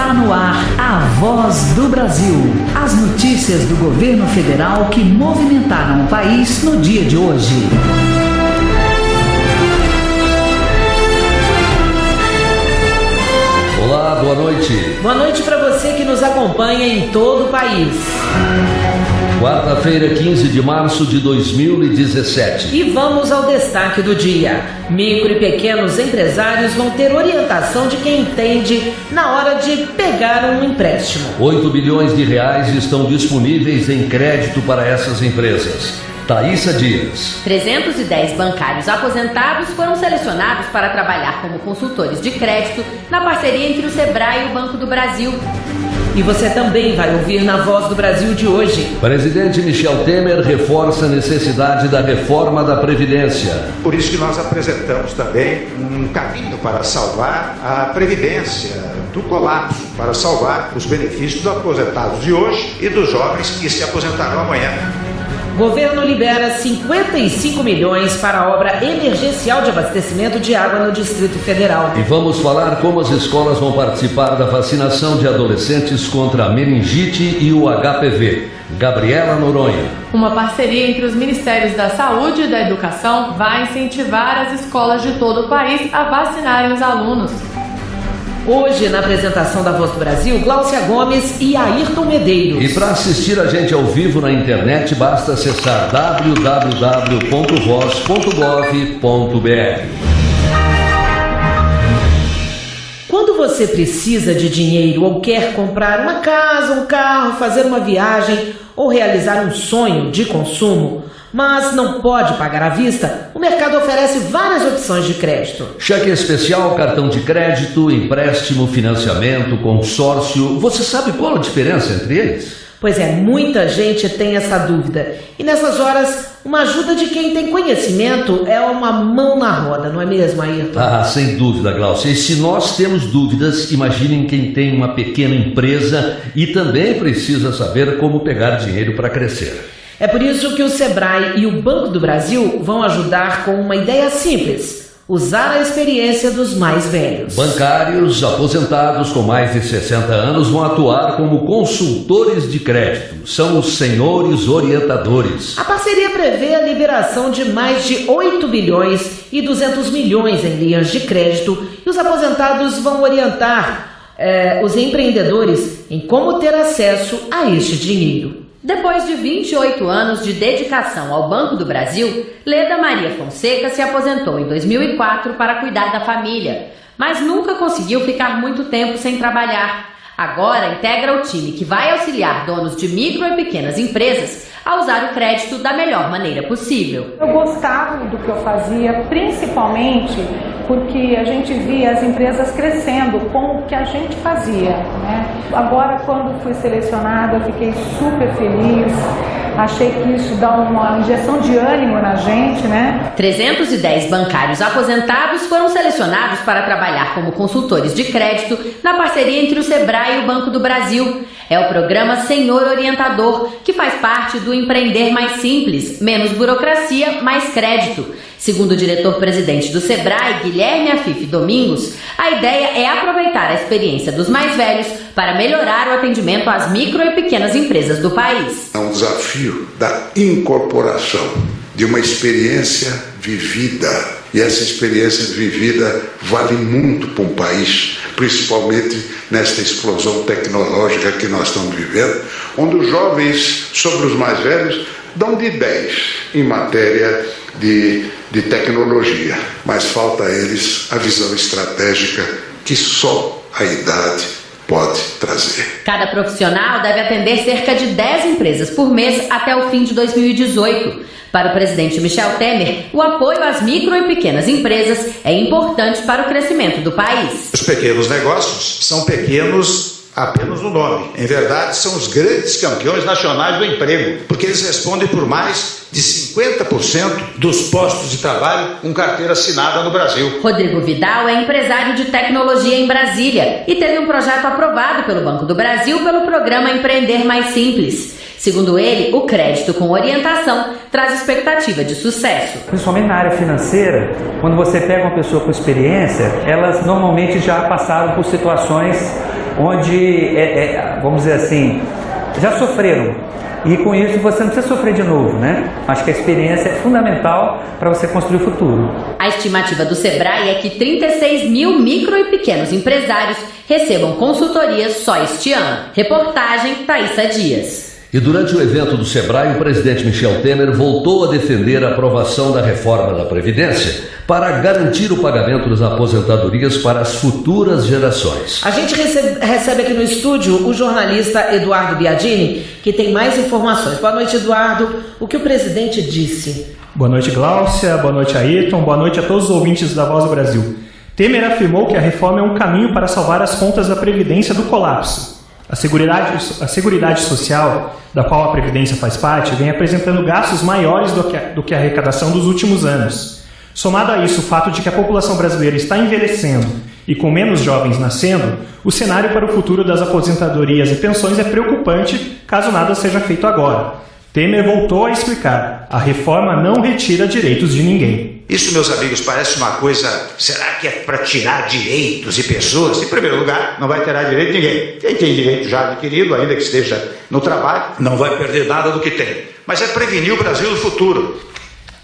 Está no ar a Voz do Brasil. As notícias do governo federal que movimentaram o país no dia de hoje. Olá, boa noite. Boa noite para você que nos acompanha em todo o país. Quarta-feira, 15 de março de 2017. E vamos ao destaque do dia. Micro e pequenos empresários vão ter orientação de quem entende na hora de pegar um empréstimo. 8 bilhões de reais estão disponíveis em crédito para essas empresas. Thaísa Dias. 310 bancários aposentados foram selecionados para trabalhar como consultores de crédito na parceria entre o Sebrae e o Banco do Brasil. E você também vai ouvir na Voz do Brasil de hoje. Presidente Michel Temer reforça a necessidade da reforma da Previdência. Por isso que nós apresentamos também um caminho para salvar a Previdência do colapso, para salvar os benefícios dos aposentados de hoje e dos jovens que se aposentarão amanhã. Governo libera 55 milhões para a obra emergencial de abastecimento de água no Distrito Federal. E vamos falar como as escolas vão participar da vacinação de adolescentes contra a meningite e o HPV. Gabriela Noronha. Uma parceria entre os Ministérios da Saúde e da Educação vai incentivar as escolas de todo o país a vacinarem os alunos. Hoje, na apresentação da Voz do Brasil, Gláucia Gomes e Ayrton Medeiros. E para assistir a gente ao vivo na internet, basta acessar www.voz.gov.br. Quando você precisa de dinheiro ou quer comprar uma casa, um carro, fazer uma viagem ou realizar um sonho de consumo, mas não pode pagar à vista, o mercado oferece várias opções de crédito. Cheque especial, cartão de crédito, empréstimo, financiamento, consórcio. Você sabe qual a diferença entre eles? Pois é, muita gente tem essa dúvida. E nessas horas, uma ajuda de quem tem conhecimento é uma mão na roda, não é mesmo, Ayrton? Ah, sem dúvida, Gláucia. E se nós temos dúvidas, imaginem quem tem uma pequena empresa e também precisa saber como pegar dinheiro para crescer. É por isso que o Sebrae e o Banco do Brasil vão ajudar com uma ideia simples: usar a experiência dos mais velhos. Bancários aposentados com mais de 60 anos vão atuar como consultores de crédito. São os senhores orientadores. A parceria prevê a liberação de mais de 8 bilhões e 200 milhões em linhas de crédito e os aposentados vão orientar os empreendedores em como ter acesso a este dinheiro. Depois de 28 anos de dedicação ao Banco do Brasil, Leda Maria Fonseca se aposentou em 2004 para cuidar da família, mas nunca conseguiu ficar muito tempo sem trabalhar. Agora integra o time que vai auxiliar donos de micro e pequenas empresas a usar o crédito da melhor maneira possível. Eu gostava do que eu fazia, principalmente porque a gente via as empresas crescendo com o que a gente fazia, né? Agora, quando fui selecionada, eu fiquei super feliz. Achei que isso dá uma injeção de ânimo na gente, né? 310 bancários aposentados foram selecionados para trabalhar como consultores de crédito na parceria entre o Sebrae e o Banco do Brasil. É o programa Senhor Orientador, que faz parte do Empreender Mais Simples, menos burocracia, mais crédito. Segundo o diretor-presidente do Sebrae, Guilherme Afif Domingos, a ideia é aproveitar a experiência dos mais velhos para melhorar o atendimento às micro e pequenas empresas do país. É um desafio da incorporação de uma experiência vivida. E essa experiência vivida vale muito para um país, principalmente nesta explosão tecnológica que nós estamos vivendo, onde os jovens sobre os mais velhos dão de 10 em matéria de tecnologia, mas falta a eles a visão estratégica que só a idade pode trazer. Cada profissional deve atender cerca de 10 empresas por mês até o fim de 2018. Para o presidente Michel Temer, o apoio às micro e pequenas empresas é importante para o crescimento do país. Os pequenos negócios são pequenos apenas no nome. Em verdade, são os grandes campeões nacionais do emprego, porque eles respondem por mais de 50% dos postos de trabalho com carteira assinada no Brasil. Rodrigo Vidal é empresário de tecnologia em Brasília e teve um projeto aprovado pelo Banco do Brasil pelo programa Empreender Mais Simples. Segundo ele, o crédito com orientação traz expectativa de sucesso. Principalmente na área financeira, quando você pega uma pessoa com experiência, elas normalmente já passaram por situações onde, vamos dizer assim, já sofreram. E com isso você não precisa sofrer de novo, né? Acho que a experiência é fundamental para você construir o futuro. A estimativa do Sebrae é que 36 mil micro e pequenos empresários recebam consultorias só este ano. Reportagem Thaísa Dias. E durante o evento do Sebrae, o presidente Michel Temer voltou a defender a aprovação da reforma da Previdência para garantir o pagamento das aposentadorias para as futuras gerações. A gente recebe aqui no estúdio o jornalista Eduardo Biadini, que tem mais informações. Boa noite, Eduardo. O que o presidente disse? Boa noite, Gláucia. Boa noite, Ayrton. Boa noite a todos os ouvintes da Voz do Brasil. Temer afirmou que a reforma é um caminho para salvar as contas da Previdência do colapso. A Seguridade Social, da qual a Previdência faz parte, vem apresentando gastos maiores do que a arrecadação dos últimos anos. Somado a isso o fato de que a população brasileira está envelhecendo e com menos jovens nascendo, o cenário para o futuro das aposentadorias e pensões é preocupante caso nada seja feito agora. Temer voltou a explicar: a reforma não retira direitos de ninguém. Isso, meus amigos, parece uma coisa, será que é para tirar direitos de pessoas? Em primeiro lugar, não vai tirar direito de ninguém. Quem tem direito já adquirido, ainda que esteja no trabalho, não vai perder nada do que tem. Mas é prevenir o Brasil do futuro.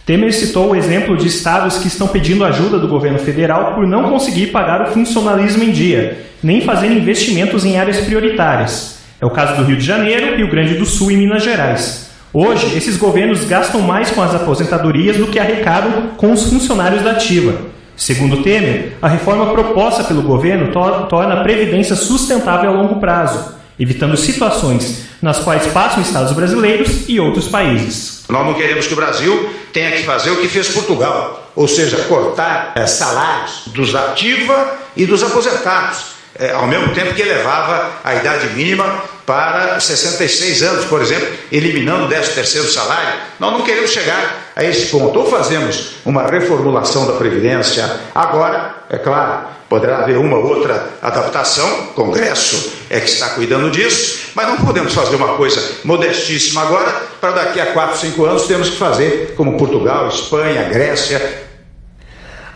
Temer citou o exemplo de estados que estão pedindo ajuda do governo federal por não conseguir pagar o funcionalismo em dia, nem fazer investimentos em áreas prioritárias. É o caso do Rio de Janeiro, Rio Grande do Sul e Minas Gerais. Hoje, esses governos gastam mais com as aposentadorias do que arrecadam com os funcionários da ativa. Segundo Temer, a reforma proposta pelo governo torna a Previdência sustentável a longo prazo, evitando situações nas quais passam estados brasileiros e outros países. Nós não queremos que o Brasil tenha que fazer o que fez Portugal, ou seja, cortar salários dos da ativa e dos aposentados, ao mesmo tempo que elevava a idade mínima para 66 anos, por exemplo, eliminando o 13º salário. Nós não queremos chegar a esse ponto. Ou fazemos uma reformulação da Previdência agora, é claro, poderá haver uma ou outra adaptação, o Congresso é que está cuidando disso, mas não podemos fazer uma coisa modestíssima agora, para daqui a 4, 5 anos temos que fazer como Portugal, Espanha, Grécia.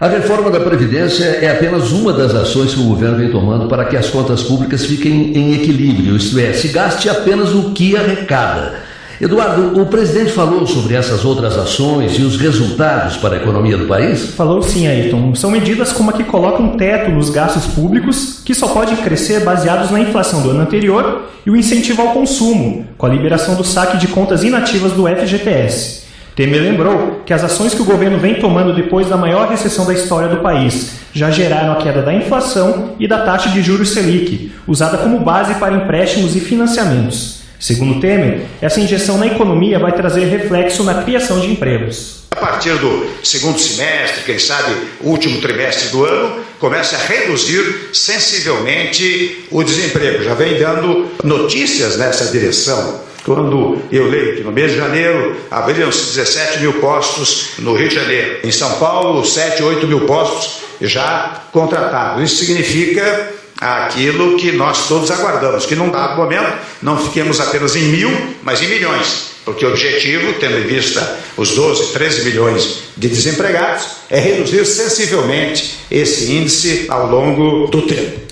A reforma da Previdência é apenas uma das ações que o governo vem tomando para que as contas públicas fiquem em equilíbrio, isto é, se gaste apenas o que arrecada. Eduardo, o presidente falou sobre essas outras ações e os resultados para a economia do país? Falou sim, Ayrton. São medidas como a que colocam um teto nos gastos públicos, que só podem crescer baseados na inflação do ano anterior, e o incentivo ao consumo, com a liberação do saque de contas inativas do FGTS. Temer lembrou que as ações que o governo vem tomando depois da maior recessão da história do país já geraram a queda da inflação e da taxa de juros Selic, usada como base para empréstimos e financiamentos. Segundo Temer, essa injeção na economia vai trazer reflexo na criação de empregos. A partir do segundo semestre, quem sabe o último trimestre do ano, começa a reduzir sensivelmente o desemprego. Já vem dando notícias nessa direção. Quando eu leio que no mês de janeiro abriram-se 17 mil postos no Rio de Janeiro. Em São Paulo, 7, 8 mil postos já contratados. Isso significa aquilo que nós todos aguardamos, que num dado momento não fiquemos apenas em 1.000, mas em milhões. Porque o objetivo, tendo em vista os 12, 13 milhões de desempregados, é reduzir sensivelmente esse índice ao longo do tempo.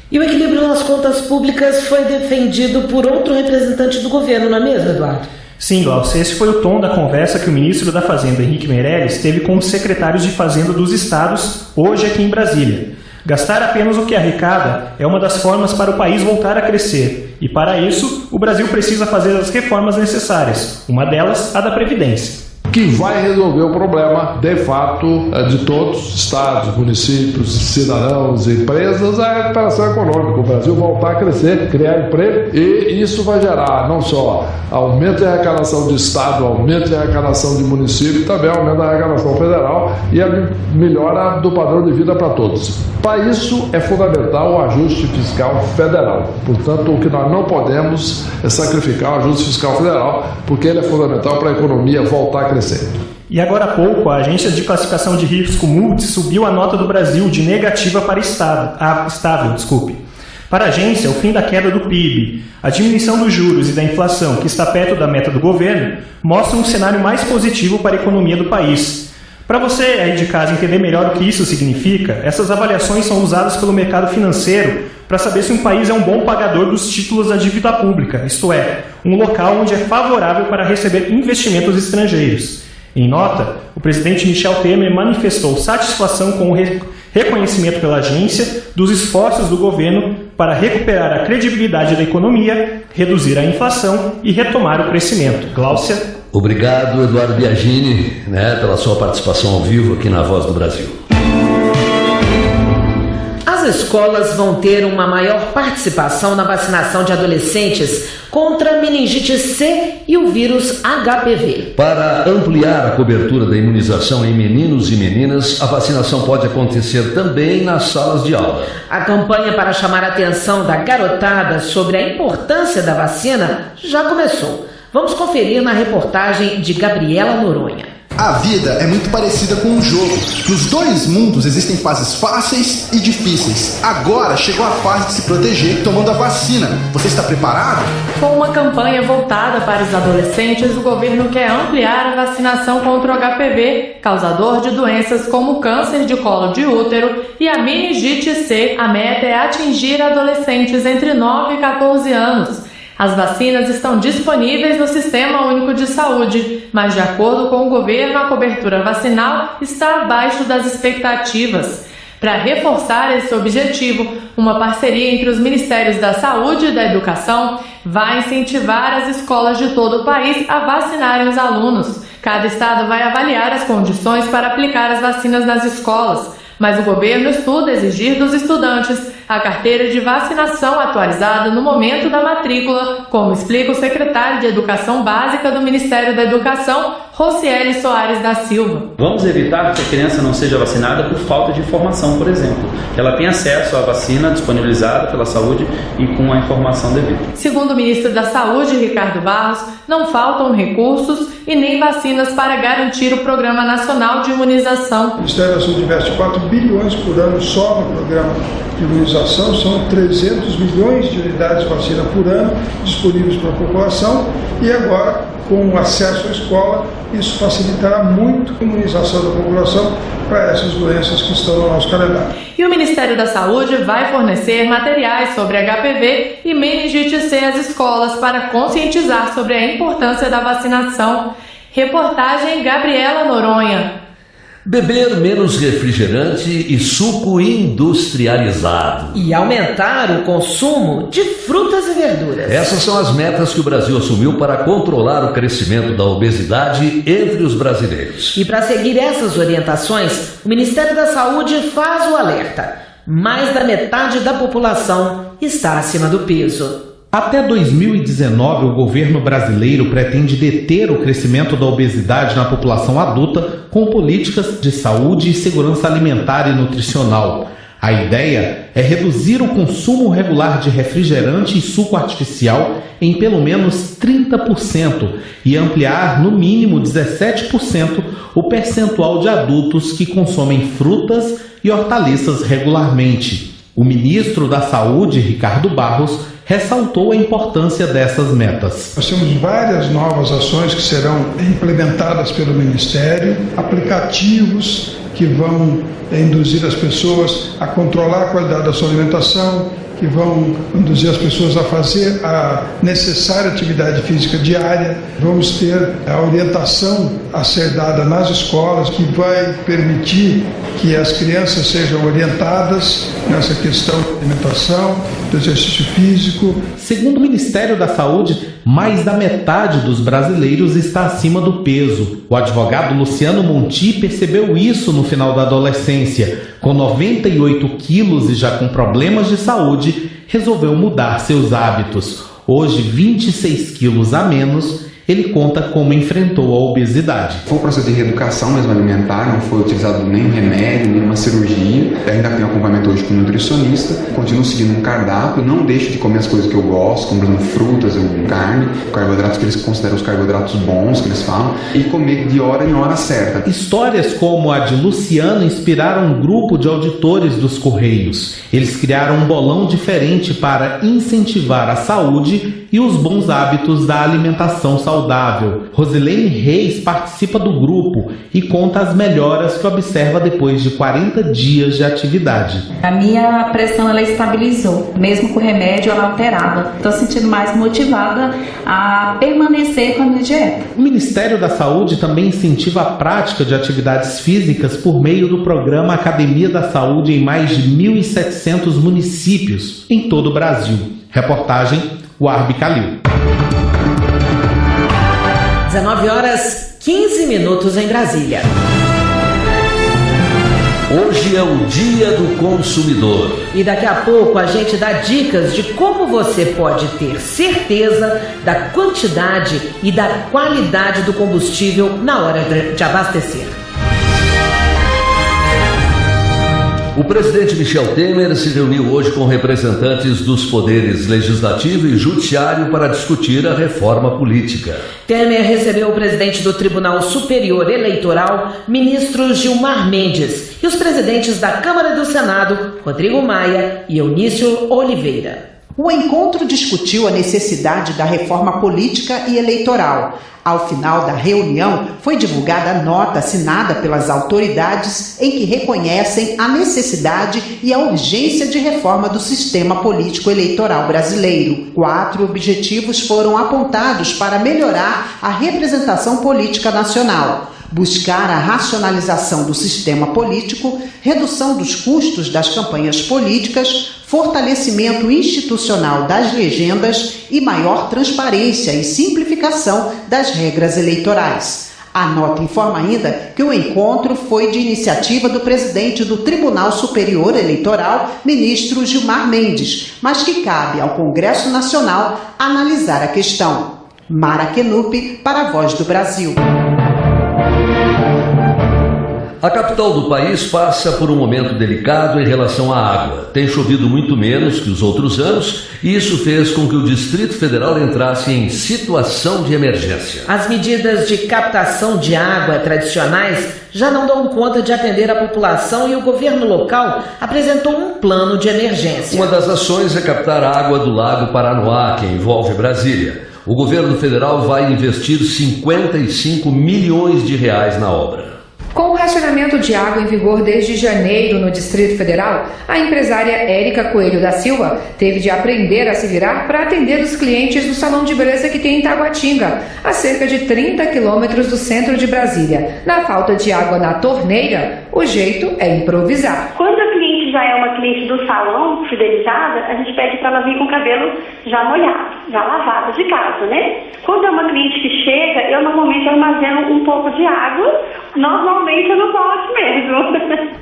E o equilíbrio nas contas públicas foi defendido por outro representante do governo, não é mesmo, Eduardo? Sim, Glaucia, esse foi o tom da conversa que o ministro da Fazenda, Henrique Meirelles, teve com os secretários de Fazenda dos estados, hoje aqui em Brasília. Gastar apenas o que arrecada é uma das formas para o país voltar a crescer. E para isso, o Brasil precisa fazer as reformas necessárias, uma delas a da Previdência. Que vai resolver o problema, de fato, de todos, estados, municípios, cidadãos, empresas, a recuperação econômica. O Brasil voltar a crescer, criar emprego, e isso vai gerar não só aumento de arrecadação de estado, aumento de arrecadação de município, também aumento da arrecadação federal e a melhora do padrão de vida para todos. Para isso é fundamental o ajuste fiscal federal. Portanto, o que nós não podemos é sacrificar o ajuste fiscal federal, porque ele é fundamental para a economia voltar a crescer. E agora há pouco, a agência de classificação de risco Moody's subiu a nota do Brasil de negativa para estável. Para a agência, o fim da queda do PIB, a diminuição dos juros e da inflação, que está perto da meta do governo, mostra um cenário mais positivo para a economia do país. Para você aí de casa entender melhor o que isso significa, essas avaliações são usadas pelo mercado financeiro para saber se um país é um bom pagador dos títulos da dívida pública, isto é, um local onde é favorável para receber investimentos estrangeiros. Em nota, o presidente Michel Temer manifestou satisfação com o reconhecimento pela agência dos esforços do governo para recuperar a credibilidade da economia, reduzir a inflação e retomar o crescimento. Gláucia. Obrigado, Eduardo Biagini, pela sua participação ao vivo aqui na Voz do Brasil. As escolas vão ter uma maior participação na vacinação de adolescentes contra meningite C e o vírus HPV. Para ampliar a cobertura da imunização em meninos e meninas, a vacinação pode acontecer também nas salas de aula. A campanha para chamar a atenção da garotada sobre a importância da vacina já começou. Vamos conferir na reportagem de Gabriela Noronha. A vida é muito parecida com um jogo. Nos dois mundos existem fases fáceis e difíceis. Agora chegou a fase de se proteger tomando a vacina. Você está preparado? Com uma campanha voltada para os adolescentes, o governo quer ampliar a vacinação contra o HPV, causador de doenças como câncer de colo de útero e a meningite C. A meta é atingir adolescentes entre 9 e 14 anos. As vacinas estão disponíveis no Sistema Único de Saúde, mas de acordo com o governo, a cobertura vacinal está abaixo das expectativas. Para reforçar esse objetivo, uma parceria entre os Ministérios da Saúde e da Educação vai incentivar as escolas de todo o país a vacinarem os alunos. Cada estado vai avaliar as condições para aplicar as vacinas nas escolas, mas o governo estuda exigir dos estudantes a carteira de vacinação atualizada no momento da matrícula, como explica o secretário de Educação Básica do Ministério da Educação, Rocieli Soares da Silva. Vamos evitar que a criança não seja vacinada por falta de informação, por exemplo. Que ela tenha acesso à vacina disponibilizada pela saúde e com a informação devida. Segundo o ministro da Saúde, Ricardo Barros, não faltam recursos e nem vacinas para garantir o Programa Nacional de Imunização. O Ministério da Saúde investe 4 bilhões por ano só no programa de imunização, são 300 milhões de unidades de vacina por ano disponíveis para a população e agora, com o acesso à escola, isso facilitará muito a imunização da população para essas doenças que estão no nosso calendário. E o Ministério da Saúde vai fornecer materiais sobre HPV e meningite C às escolas para conscientizar sobre a importância da vacinação. Reportagem Gabriela Noronha. Beber menos refrigerante e suco industrializado. E aumentar o consumo de frutas e verduras. Essas são as metas que o Brasil assumiu para controlar o crescimento da obesidade entre os brasileiros. E para seguir essas orientações, o Ministério da Saúde faz o alerta. Mais da metade da população está acima do peso. Até 2019, o governo brasileiro pretende deter o crescimento da obesidade na população adulta com políticas de saúde e segurança alimentar e nutricional. A ideia é reduzir o consumo regular de refrigerante e suco artificial em pelo menos 30% e ampliar no mínimo 17% o percentual de adultos que consomem frutas e hortaliças regularmente. O ministro da Saúde, Ricardo Barros, ressaltou a importância dessas metas. Nós temos várias novas ações que serão implementadas pelo Ministério, aplicativos que vão induzir as pessoas a controlar a qualidade da sua alimentação, que vão induzir as pessoas a fazer a necessária atividade física diária. Vamos ter a orientação a ser dada nas escolas, que vai permitir que as crianças sejam orientadas nessa questão da alimentação, do exercício físico. Segundo o Ministério da Saúde, mais da metade dos brasileiros está acima do peso. O advogado Luciano Monti percebeu isso no final da adolescência. Com 98 quilos e já com problemas de saúde, resolveu mudar seus hábitos. Hoje, 26 quilos a menos, ele conta como enfrentou a obesidade. Foi um processo de reeducação mesmo alimentar, não foi utilizado nenhum remédio, nenhuma cirurgia. Ainda tenho acompanhamento hoje com um nutricionista, continuo seguindo um cardápio, não deixo de comer as coisas que eu gosto, como por exemplo frutas ou carne, carboidratos que eles consideram os carboidratos bons, que eles falam, e comer de hora em hora certa. Histórias como a de Luciano inspiraram um grupo de auditores dos Correios. Eles criaram um bolão diferente para incentivar a saúde e os bons hábitos da alimentação saudável. saudável. Rosilene Reis participa do grupo e conta as melhoras que observa depois de 40 dias de atividade. A minha pressão ela estabilizou, mesmo com o remédio ela alterava. Estou sentindo mais motivada a permanecer com a minha dieta. O Ministério da Saúde também incentiva a prática de atividades físicas por meio do programa Academia da Saúde em mais de 1.700 municípios em todo o Brasil. Reportagem Warbi Calil. 19h15 em Brasília. Hoje é o Dia do Consumidor. E daqui a pouco a gente dá dicas de como você pode ter certeza da quantidade e da qualidade do combustível na hora de abastecer. O presidente Michel Temer se reuniu hoje com representantes dos poderes legislativo e judiciário para discutir a reforma política. Temer recebeu o presidente do Tribunal Superior Eleitoral, ministro Gilmar Mendes, e os presidentes da Câmara e do Senado, Rodrigo Maia e Eunício Oliveira. O encontro discutiu a necessidade da reforma política e eleitoral. Ao final da reunião, foi divulgada a nota assinada pelas autoridades em que reconhecem a necessidade e a urgência de reforma do sistema político eleitoral brasileiro. 4 objetivos foram apontados para melhorar a representação política nacional: buscar a racionalização do sistema político, redução dos custos das campanhas políticas, fortalecimento institucional das legendas e maior transparência e simplificação das regras eleitorais. A nota informa ainda que o encontro foi de iniciativa do presidente do Tribunal Superior Eleitoral, ministro Gilmar Mendes, mas que cabe ao Congresso Nacional analisar a questão. Mara Kenup, para a Voz do Brasil. A capital do país passa por um momento delicado em relação à água. Tem chovido muito menos que os outros anos e isso fez com que o Distrito Federal entrasse em situação de emergência. As medidas de captação de água tradicionais já não dão conta de atender a população e o governo local apresentou um plano de emergência. Uma das ações é captar a água do Lago Paranoá, que envolve Brasília. O governo federal vai investir 55 milhões de reais na obra. Com o racionamento de água em vigor desde janeiro no Distrito Federal, a empresária Érica Coelho da Silva teve de aprender a se virar para atender os clientes do salão de beleza que tem em Taguatinga, a cerca de 30 quilômetros do centro de Brasília. Na falta de água na torneira, o jeito é improvisar. Quando a cliente já é uma cliente do salão fidelizada, a gente pede para ela vir com o cabelo já molhado, já lavado de casa, né? Quando é uma cliente que chega, eu normalmente armazeno um pouco de água. Normalmente eu não posso mesmo.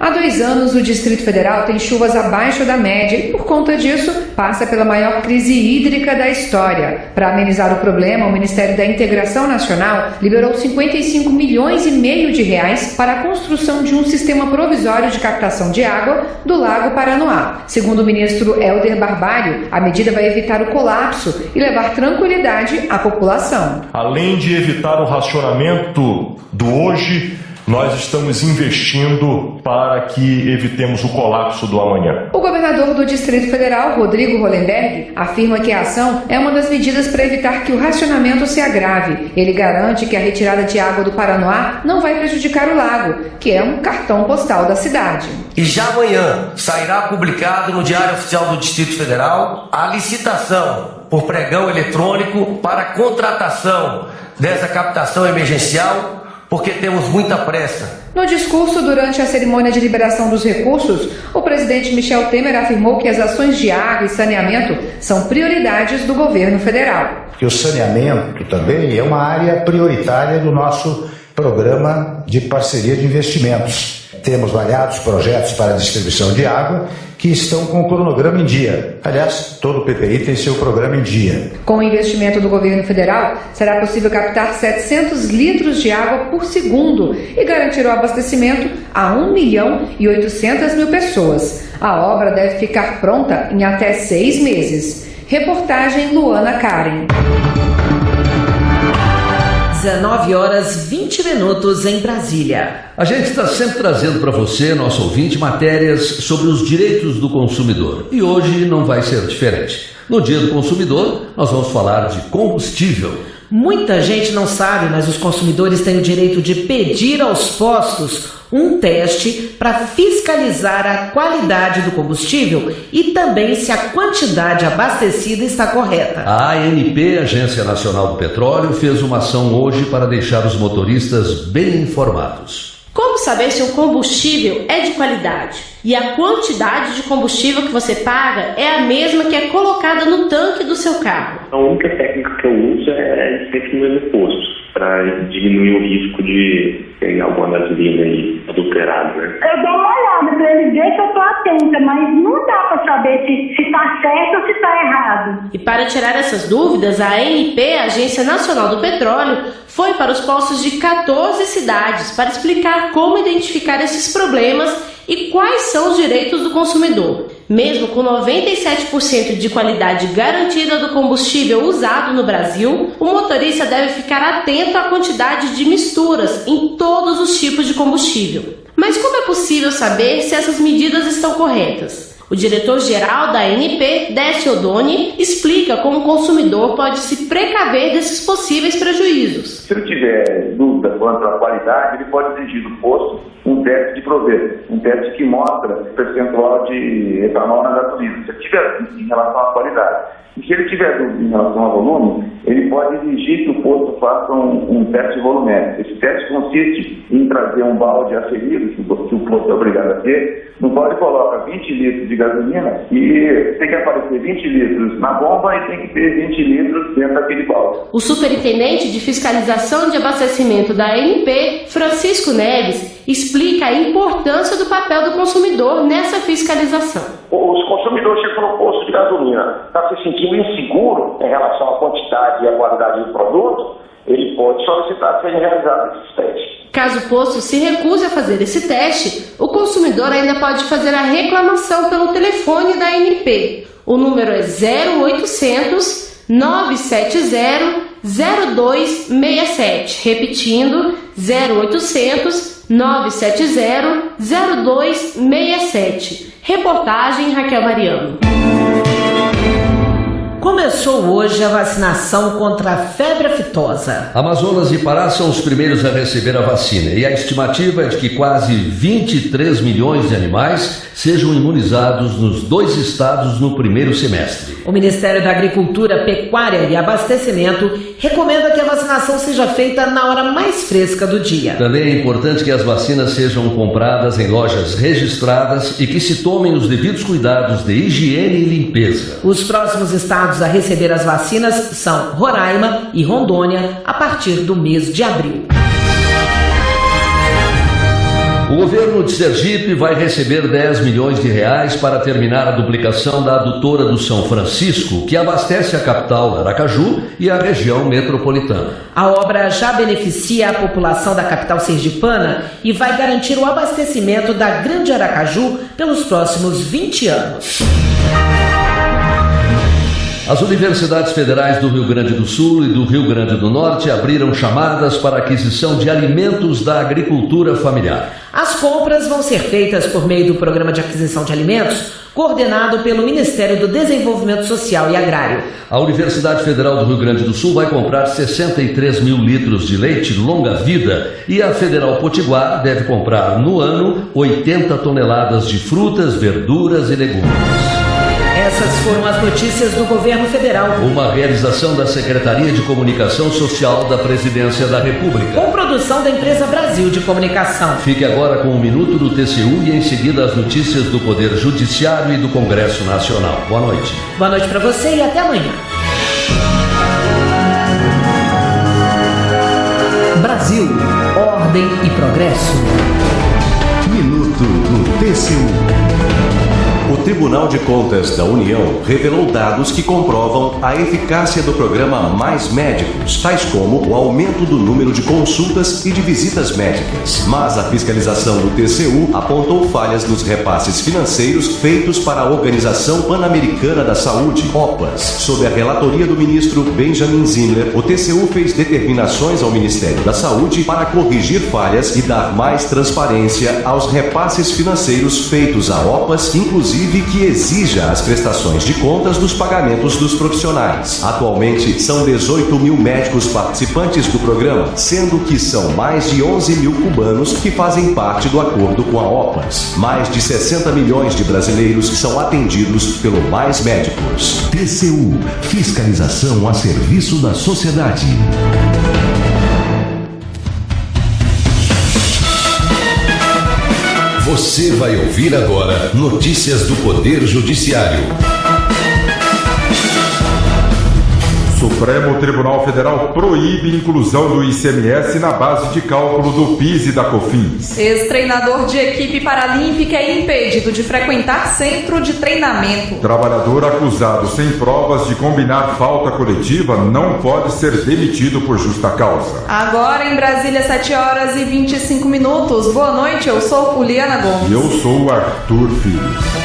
Há 2 anos, o Distrito Federal tem chuvas abaixo da média e, por conta disso, passa pela maior crise hídrica da história. Para amenizar o problema, o Ministério da Integração Nacional liberou 55 milhões e meio de reais para a construção de um sistema provisório de captação de água do Lago Paranoá. Segundo o ministro Helder Barbalho, a medida vai evitar o colapso e levar tranquilidade à população. Além de evitar o racionamento do hoje, nós estamos investindo para que evitemos o colapso do amanhã. O governador do Distrito Federal, Rodrigo Hollenberg, afirma que a ação é uma das medidas para evitar que o racionamento se agrave. Ele garante que a retirada de água do Paranoá não vai prejudicar o lago, que é um cartão postal da cidade. E já amanhã sairá publicado no Diário Oficial do Distrito Federal a licitação por pregão eletrônico para a contratação dessa captação emergencial, porque temos muita pressa. No discurso durante a cerimônia de liberação dos recursos, o presidente Michel Temer afirmou que as ações de água e saneamento são prioridades do governo federal. Porque o saneamento também é uma área prioritária do nosso programa de parceria de investimentos. Temos variados projetos para a distribuição de água que estão com o cronograma em dia. Aliás, todo o PPI tem seu programa em dia. Com o investimento do governo federal, será possível captar 700 litros de água por segundo e garantir o abastecimento a 1.800.000 pessoas. A obra deve ficar pronta em até 6 meses. Reportagem Luana Karen. 19h20 em Brasília. A gente está sempre trazendo para você, nosso ouvinte, matérias sobre os direitos do consumidor. E hoje não vai ser diferente. No Dia do Consumidor, nós vamos falar de combustível. Muita gente não sabe, mas os consumidores têm o direito de pedir aos postos um teste para fiscalizar a qualidade do combustível e também se a quantidade abastecida está correta. A ANP, Agência Nacional do Petróleo, fez uma ação hoje para deixar os motoristas bem informados. Como saber se o combustível é de qualidade? E a quantidade de combustível que você paga é a mesma que é colocada no tanque do seu carro? A única técnica que eu uso é sempre no mesmo posto, para diminuir o risco de pegar alguma gasolina aí adulterada, né? Eu dou uma olhada para ele ver que eu tô atenta, mas não dá para saber se tá certo ou se tá errado. E para tirar essas dúvidas, a ANP, Agência Nacional do Petróleo, foi para os postos de 14 cidades para explicar como identificar esses problemas e quais são os direitos do consumidor. Mesmo com 97% de qualidade garantida do combustível usado no Brasil, o motorista deve ficar atento à quantidade de misturas em todos os tipos de combustível. Mas como é possível saber se essas medidas estão corretas? O diretor-geral da ANP, Décio Odoni, explica como o consumidor pode se precaver desses possíveis prejuízos. Se ele tiver dúvida quanto à qualidade, ele pode exigir do posto um teste de proveta, um teste que mostra o percentual de etanol na gasolina, se ele tiver em relação à qualidade. E se ele tiver dúvida em relação ao volume, ele pode exigir que o posto faça um teste volumétrico. Esse teste consiste em trazer um balde aferido, que o posto é obrigado a ter. No balde coloca 20 litros de gasolina e tem que aparecer 20 litros na bomba e tem que ter 20 litros dentro daquele balde. O superintendente de fiscalização de abastecimento da ANP, Francisco Neves, explica a importância do papel do consumidor nessa fiscalização. Os consumidores chegam no posto de gasolina, está se sentindo inseguro em relação à quantidade e à qualidade do produto, ele pode solicitar que seja realizado esses testes. Caso o posto se recuse a fazer esse teste, o consumidor ainda pode fazer a reclamação pelo telefone da ANP. O número é 0800 970 0267. Repetindo, 0800 970 0267. Reportagem Raquel Mariano. Começou hoje a vacinação contra a febre aftosa. Amazonas e Pará são os primeiros a receber a vacina e a estimativa é de que quase 23 milhões de animais sejam imunizados nos 2 estados no primeiro semestre. O Ministério da Agricultura, Pecuária e Abastecimento recomenda que a vacinação seja feita na hora mais fresca do dia. Também é importante que as vacinas sejam compradas em lojas registradas e que se tomem os devidos cuidados de higiene e limpeza. Os próximos estados a receber as vacinas são Roraima e Rondônia a partir do mês de abril. O governo de Sergipe vai receber 10 milhões de reais para terminar a duplicação da adutora do São Francisco, que abastece a capital Aracaju e a região metropolitana. A obra já beneficia a população da capital sergipana e vai garantir o abastecimento da Grande Aracaju pelos próximos 20 anos. As universidades federais do Rio Grande do Sul e do Rio Grande do Norte abriram chamadas para a aquisição de alimentos da agricultura familiar. As compras vão ser feitas por meio do Programa de Aquisição de Alimentos, coordenado pelo Ministério do Desenvolvimento Social e Agrário. A Universidade Federal do Rio Grande do Sul vai comprar 63 mil litros de leite longa-vida e a Federal Potiguar deve comprar no ano 80 toneladas de frutas, verduras e legumes. Essas foram as notícias do governo federal. Uma realização da Secretaria de Comunicação Social da Presidência da República. Com produção da Empresa Brasil de Comunicação. Fique agora com o Minuto do TCU e em seguida as notícias do Poder Judiciário e do Congresso Nacional. Boa noite. Boa noite para você e até amanhã. Brasil, ordem e progresso. Minuto do TCU. O Tribunal de Contas da União revelou dados que comprovam a eficácia do programa Mais Médicos, tais como o aumento do número de consultas e de visitas médicas. Mas a fiscalização do TCU apontou falhas nos repasses financeiros feitos para a Organização Pan-Americana da Saúde, OPAS. Sob a relatoria do ministro Benjamin Zimler, o TCU fez determinações ao Ministério da Saúde para corrigir falhas e dar mais transparência aos repasses financeiros feitos à OPAS, inclusive inclusive que exija as prestações de contas dos pagamentos dos profissionais. Atualmente, são 18 mil médicos participantes do programa, sendo que são mais de 11 mil cubanos que fazem parte do acordo com a OPAS. Mais de 60 milhões de brasileiros são atendidos pelo Mais Médicos. TCU, fiscalização a serviço da sociedade. Você vai ouvir agora notícias do Poder Judiciário. Supremo Tribunal Federal proíbe inclusão do ICMS na base de cálculo do PIS e da COFINS. Ex-treinador de equipe paralímpica é impedido de frequentar centro de treinamento. Trabalhador acusado sem provas de combinar falta coletiva não pode ser demitido por justa causa. Agora em Brasília, 7h25. Boa noite, eu sou Uliana Gomes. E eu sou o Arthur Filho.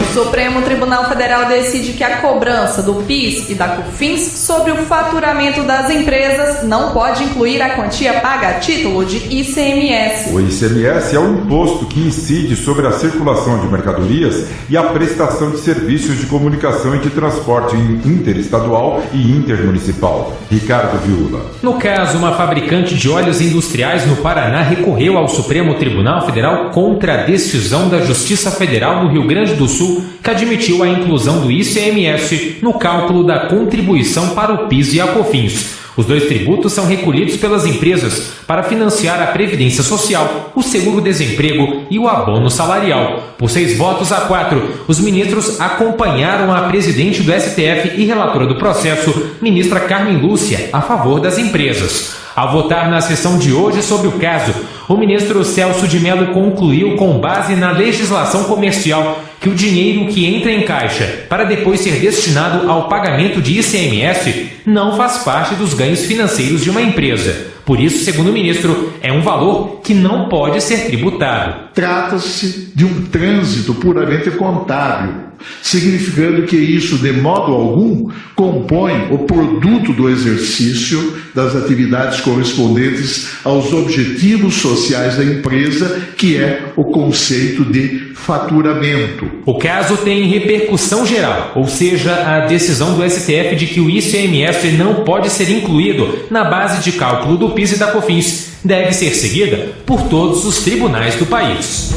O Supremo Tribunal Federal decide que a cobrança do PIS e da COFINS sobre o faturamento das empresas não pode incluir a quantia paga a título de ICMS. O ICMS é o imposto que incide sobre a circulação de mercadorias e a prestação de serviços de comunicação e de transporte interestadual e intermunicipal. Ricardo Viúla. No caso, uma fabricante de óleos industriais no Paraná recorreu ao Supremo Tribunal Federal contra a decisão da Justiça Federal no Rio Grande do Sul, que admitiu a inclusão do ICMS no cálculo da contribuição para o PIS e a COFINS. Os dois tributos são recolhidos pelas empresas para financiar a Previdência Social, o seguro-desemprego e o abono salarial. Por 6-4, os ministros acompanharam a presidente do STF e relatora do processo, ministra Carmen Lúcia, a favor das empresas. Ao votar na sessão de hoje sobre o caso, o ministro Celso de Mello concluiu, com base na legislação comercial, que o dinheiro que entra em caixa para depois ser destinado ao pagamento de ICMS não faz parte dos ganhos financeiros de uma empresa. Por isso, segundo o ministro, é um valor que não pode ser tributado. Trata-se de um trânsito puramente contábil, significando que isso, de modo algum, compõe o produto do exercício das atividades correspondentes aos objetivos sociais da empresa, que é o conceito de faturamento. O caso tem repercussão geral, ou seja, a decisão do STF de que o ICMS não pode ser incluído na base de cálculo do PIS e da COFINS deve ser seguida por todos os tribunais do país.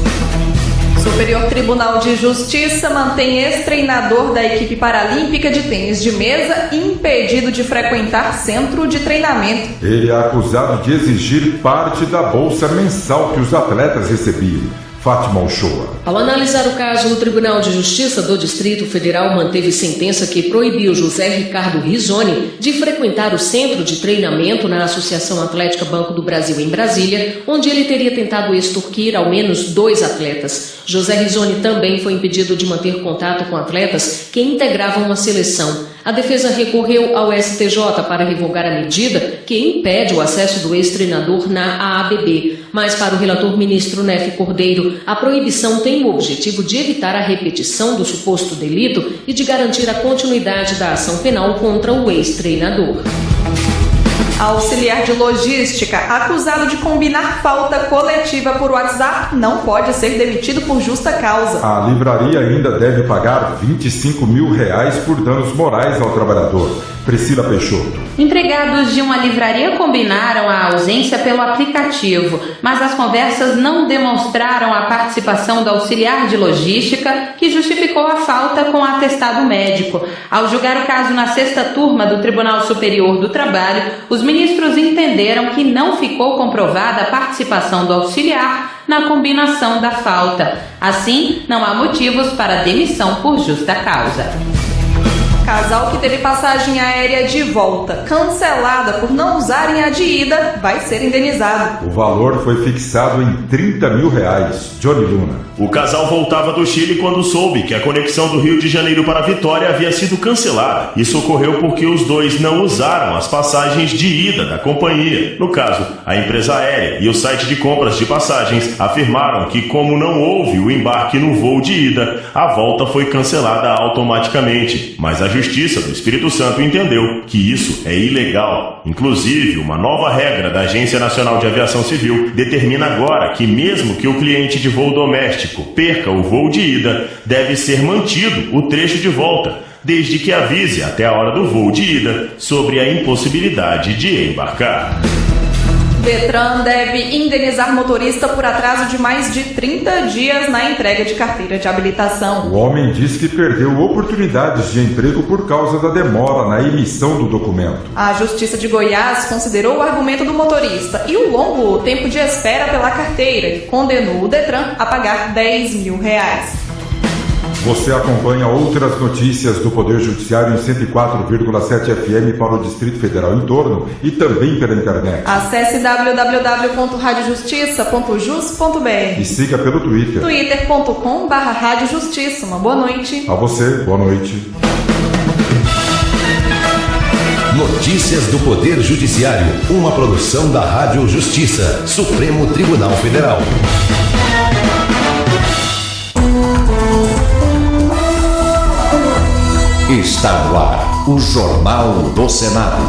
Superior Tribunal de Justiça mantém ex-treinador da equipe paralímpica de tênis de mesa impedido de frequentar centro de treinamento. Ele é acusado de exigir parte da bolsa mensal que os atletas recebiam. Fátima Uchoa. Ao analisar o caso, o Tribunal de Justiça do Distrito Federal manteve sentença que proibiu José Ricardo Risoni de frequentar o centro de treinamento na Associação Atlética Banco do Brasil em Brasília, onde ele teria tentado extorquir ao menos 2 atletas. José Risoni também foi impedido de manter contato com atletas que integravam uma seleção. A defesa recorreu ao STJ para revogar a medida que impede o acesso do ex-treinador na AABB. Mas para o relator ministro Nefe Cordeiro, a proibição tem o objetivo de evitar a repetição do suposto delito e de garantir a continuidade da ação penal contra o ex-treinador. Auxiliar de logística, acusado de combinar falta coletiva por WhatsApp, não pode ser demitido por justa causa. A livraria ainda deve pagar R$25 mil por danos morais ao trabalhador. Priscila Peixoto. Empregados de uma livraria combinaram a ausência pelo aplicativo, mas as conversas não demonstraram a participação do auxiliar de logística, que justificou a falta com atestado médico. Ao julgar o caso na 6ª turma do Tribunal Superior do Trabalho, os ministros entenderam que não ficou comprovada a participação do auxiliar na combinação da falta. Assim, não há motivos para demissão por justa causa. Casal que teve passagem aérea de volta cancelada por não usarem a de ida vai ser indenizado. O valor foi fixado em R$30 mil. Johnny Luna. O casal voltava do Chile quando soube que a conexão do Rio de Janeiro para Vitória havia sido cancelada. Isso ocorreu porque os dois não usaram as passagens de ida da companhia. No caso, a empresa aérea e o site de compras de passagens afirmaram que, como não houve o embarque no voo de ida, a volta foi cancelada automaticamente. Mas a Justiça do Espírito Santo entendeu que isso é ilegal. Inclusive, uma nova regra da Agência Nacional de Aviação Civil determina agora que mesmo que o cliente de voo doméstico perca o voo de ida, deve ser mantido o trecho de volta, desde que avise até a hora do voo de ida sobre a impossibilidade de embarcar. Detran deve indenizar motorista por atraso de mais de 30 dias na entrega de carteira de habilitação. O homem diz que perdeu oportunidades de emprego por causa da demora na emissão do documento. A Justiça de Goiás considerou o argumento do motorista e o longo tempo de espera pela carteira e condenou o Detran a pagar R$10 mil. Você acompanha outras notícias do Poder Judiciário em 104,7 FM para o Distrito Federal em torno e também pela internet. Acesse www.radiojustiça.jus.br e siga pelo Twitter. twitter.com/radiojustiça. Uma boa noite. A você, boa noite. Notícias do Poder Judiciário, uma produção da Rádio Justiça, Supremo Tribunal Federal. Está no ar, o Jornal do Senado.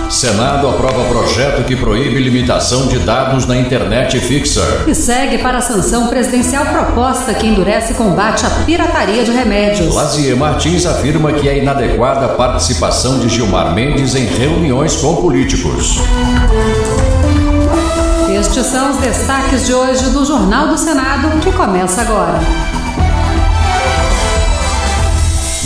Senado aprova projeto que proíbe limitação de dados na internet fixa. E segue para a sanção presidencial proposta que endurece combate à pirataria de remédios. Lazier Martins afirma que é inadequada a participação de Gilmar Mendes em reuniões com políticos. Estes são os destaques de hoje do Jornal do Senado, que começa agora.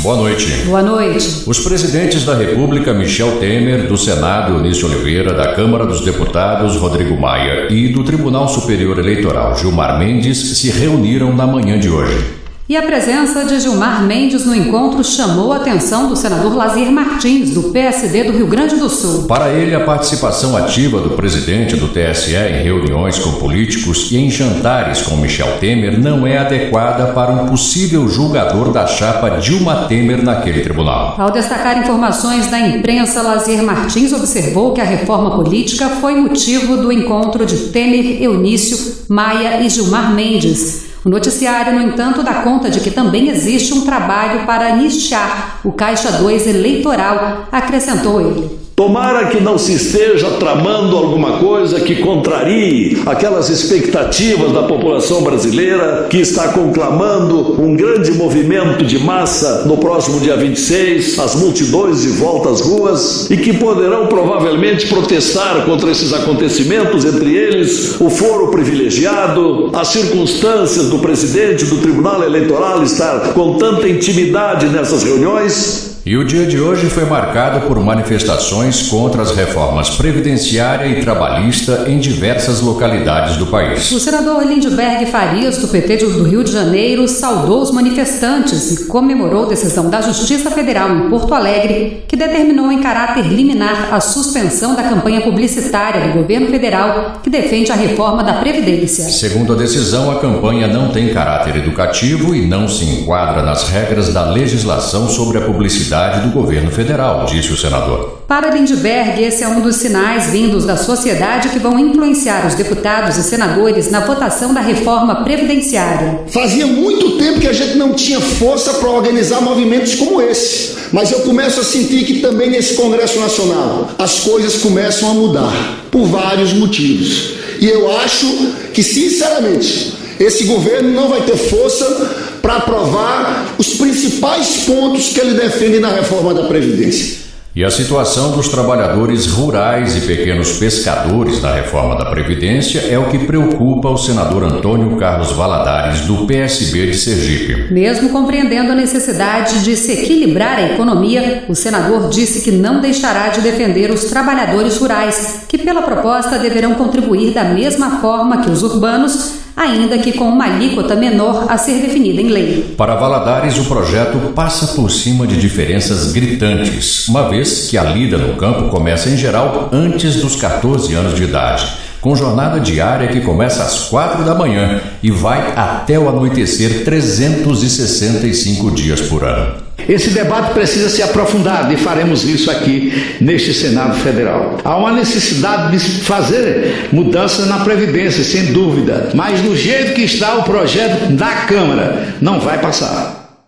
Boa noite. Boa noite. Os presidentes da República, Michel Temer, do Senado, Eunice Oliveira, da Câmara dos Deputados, Rodrigo Maia, e do Tribunal Superior Eleitoral, Gilmar Mendes, se reuniram na manhã de hoje. E a presença de Gilmar Mendes no encontro chamou a atenção do senador Lazier Martins, do PSD do Rio Grande do Sul. Para ele, a participação ativa do presidente do TSE em reuniões com políticos e em jantares com Michel Temer não é adequada para um possível julgador da chapa Dilma Temer naquele tribunal. Ao destacar informações da imprensa, Lazier Martins observou que a reforma política foi motivo do encontro de Temer, Eunício, Maia e Gilmar Mendes. O noticiário, no entanto, dá conta de que também existe um trabalho para anistiar o Caixa 2 eleitoral, acrescentou ele. Tomara que não se esteja tramando alguma coisa que contrarie aquelas expectativas da população brasileira que está conclamando um grande movimento de massa no próximo dia 26, as multidões de volta às ruas e que poderão provavelmente protestar contra esses acontecimentos, entre eles o foro privilegiado, as circunstâncias do presidente do Tribunal Eleitoral estar com tanta intimidade nessas reuniões. E o dia de hoje foi marcado por manifestações contra as reformas previdenciária e trabalhista em diversas localidades do país. O senador Lindbergh Farias, do PT do Rio de Janeiro, saudou os manifestantes e comemorou a decisão da Justiça Federal em Porto Alegre, que determinou em caráter liminar a suspensão da campanha publicitária do governo federal que defende a reforma da Previdência. Segundo a decisão, a campanha não tem caráter educativo e não se enquadra nas regras da legislação sobre a publicidade do governo federal, disse o senador. Para Lindbergh, esse é um dos sinais vindos da sociedade que vão influenciar os deputados e senadores na votação da reforma previdenciária. Fazia muito tempo que a gente não tinha força para organizar movimentos como esse, mas eu começo a sentir que também nesse Congresso Nacional as coisas começam a mudar, por vários motivos. E eu acho que, sinceramente, esse governo não vai ter força para aprovar os principais pontos que ele defende na reforma da Previdência. E a situação dos trabalhadores rurais e pequenos pescadores na reforma da Previdência é o que preocupa o senador Antônio Carlos Valadares, do PSB de Sergipe. Mesmo compreendendo a necessidade de se equilibrar a economia, o senador disse que não deixará de defender os trabalhadores rurais, que pela proposta deverão contribuir da mesma forma que os urbanos, ainda que com uma alíquota menor a ser definida em lei. Para Valadares, o projeto passa por cima de diferenças gritantes, uma vez que a lida no campo começa em geral antes dos 14 anos de idade, com jornada diária que começa às 4 da manhã e vai até o anoitecer 365 dias por ano. Esse debate precisa ser aprofundado e faremos isso aqui neste Senado Federal. Há uma necessidade de fazer mudanças na Previdência, sem dúvida, mas do jeito que está o projeto da Câmara, não vai passar.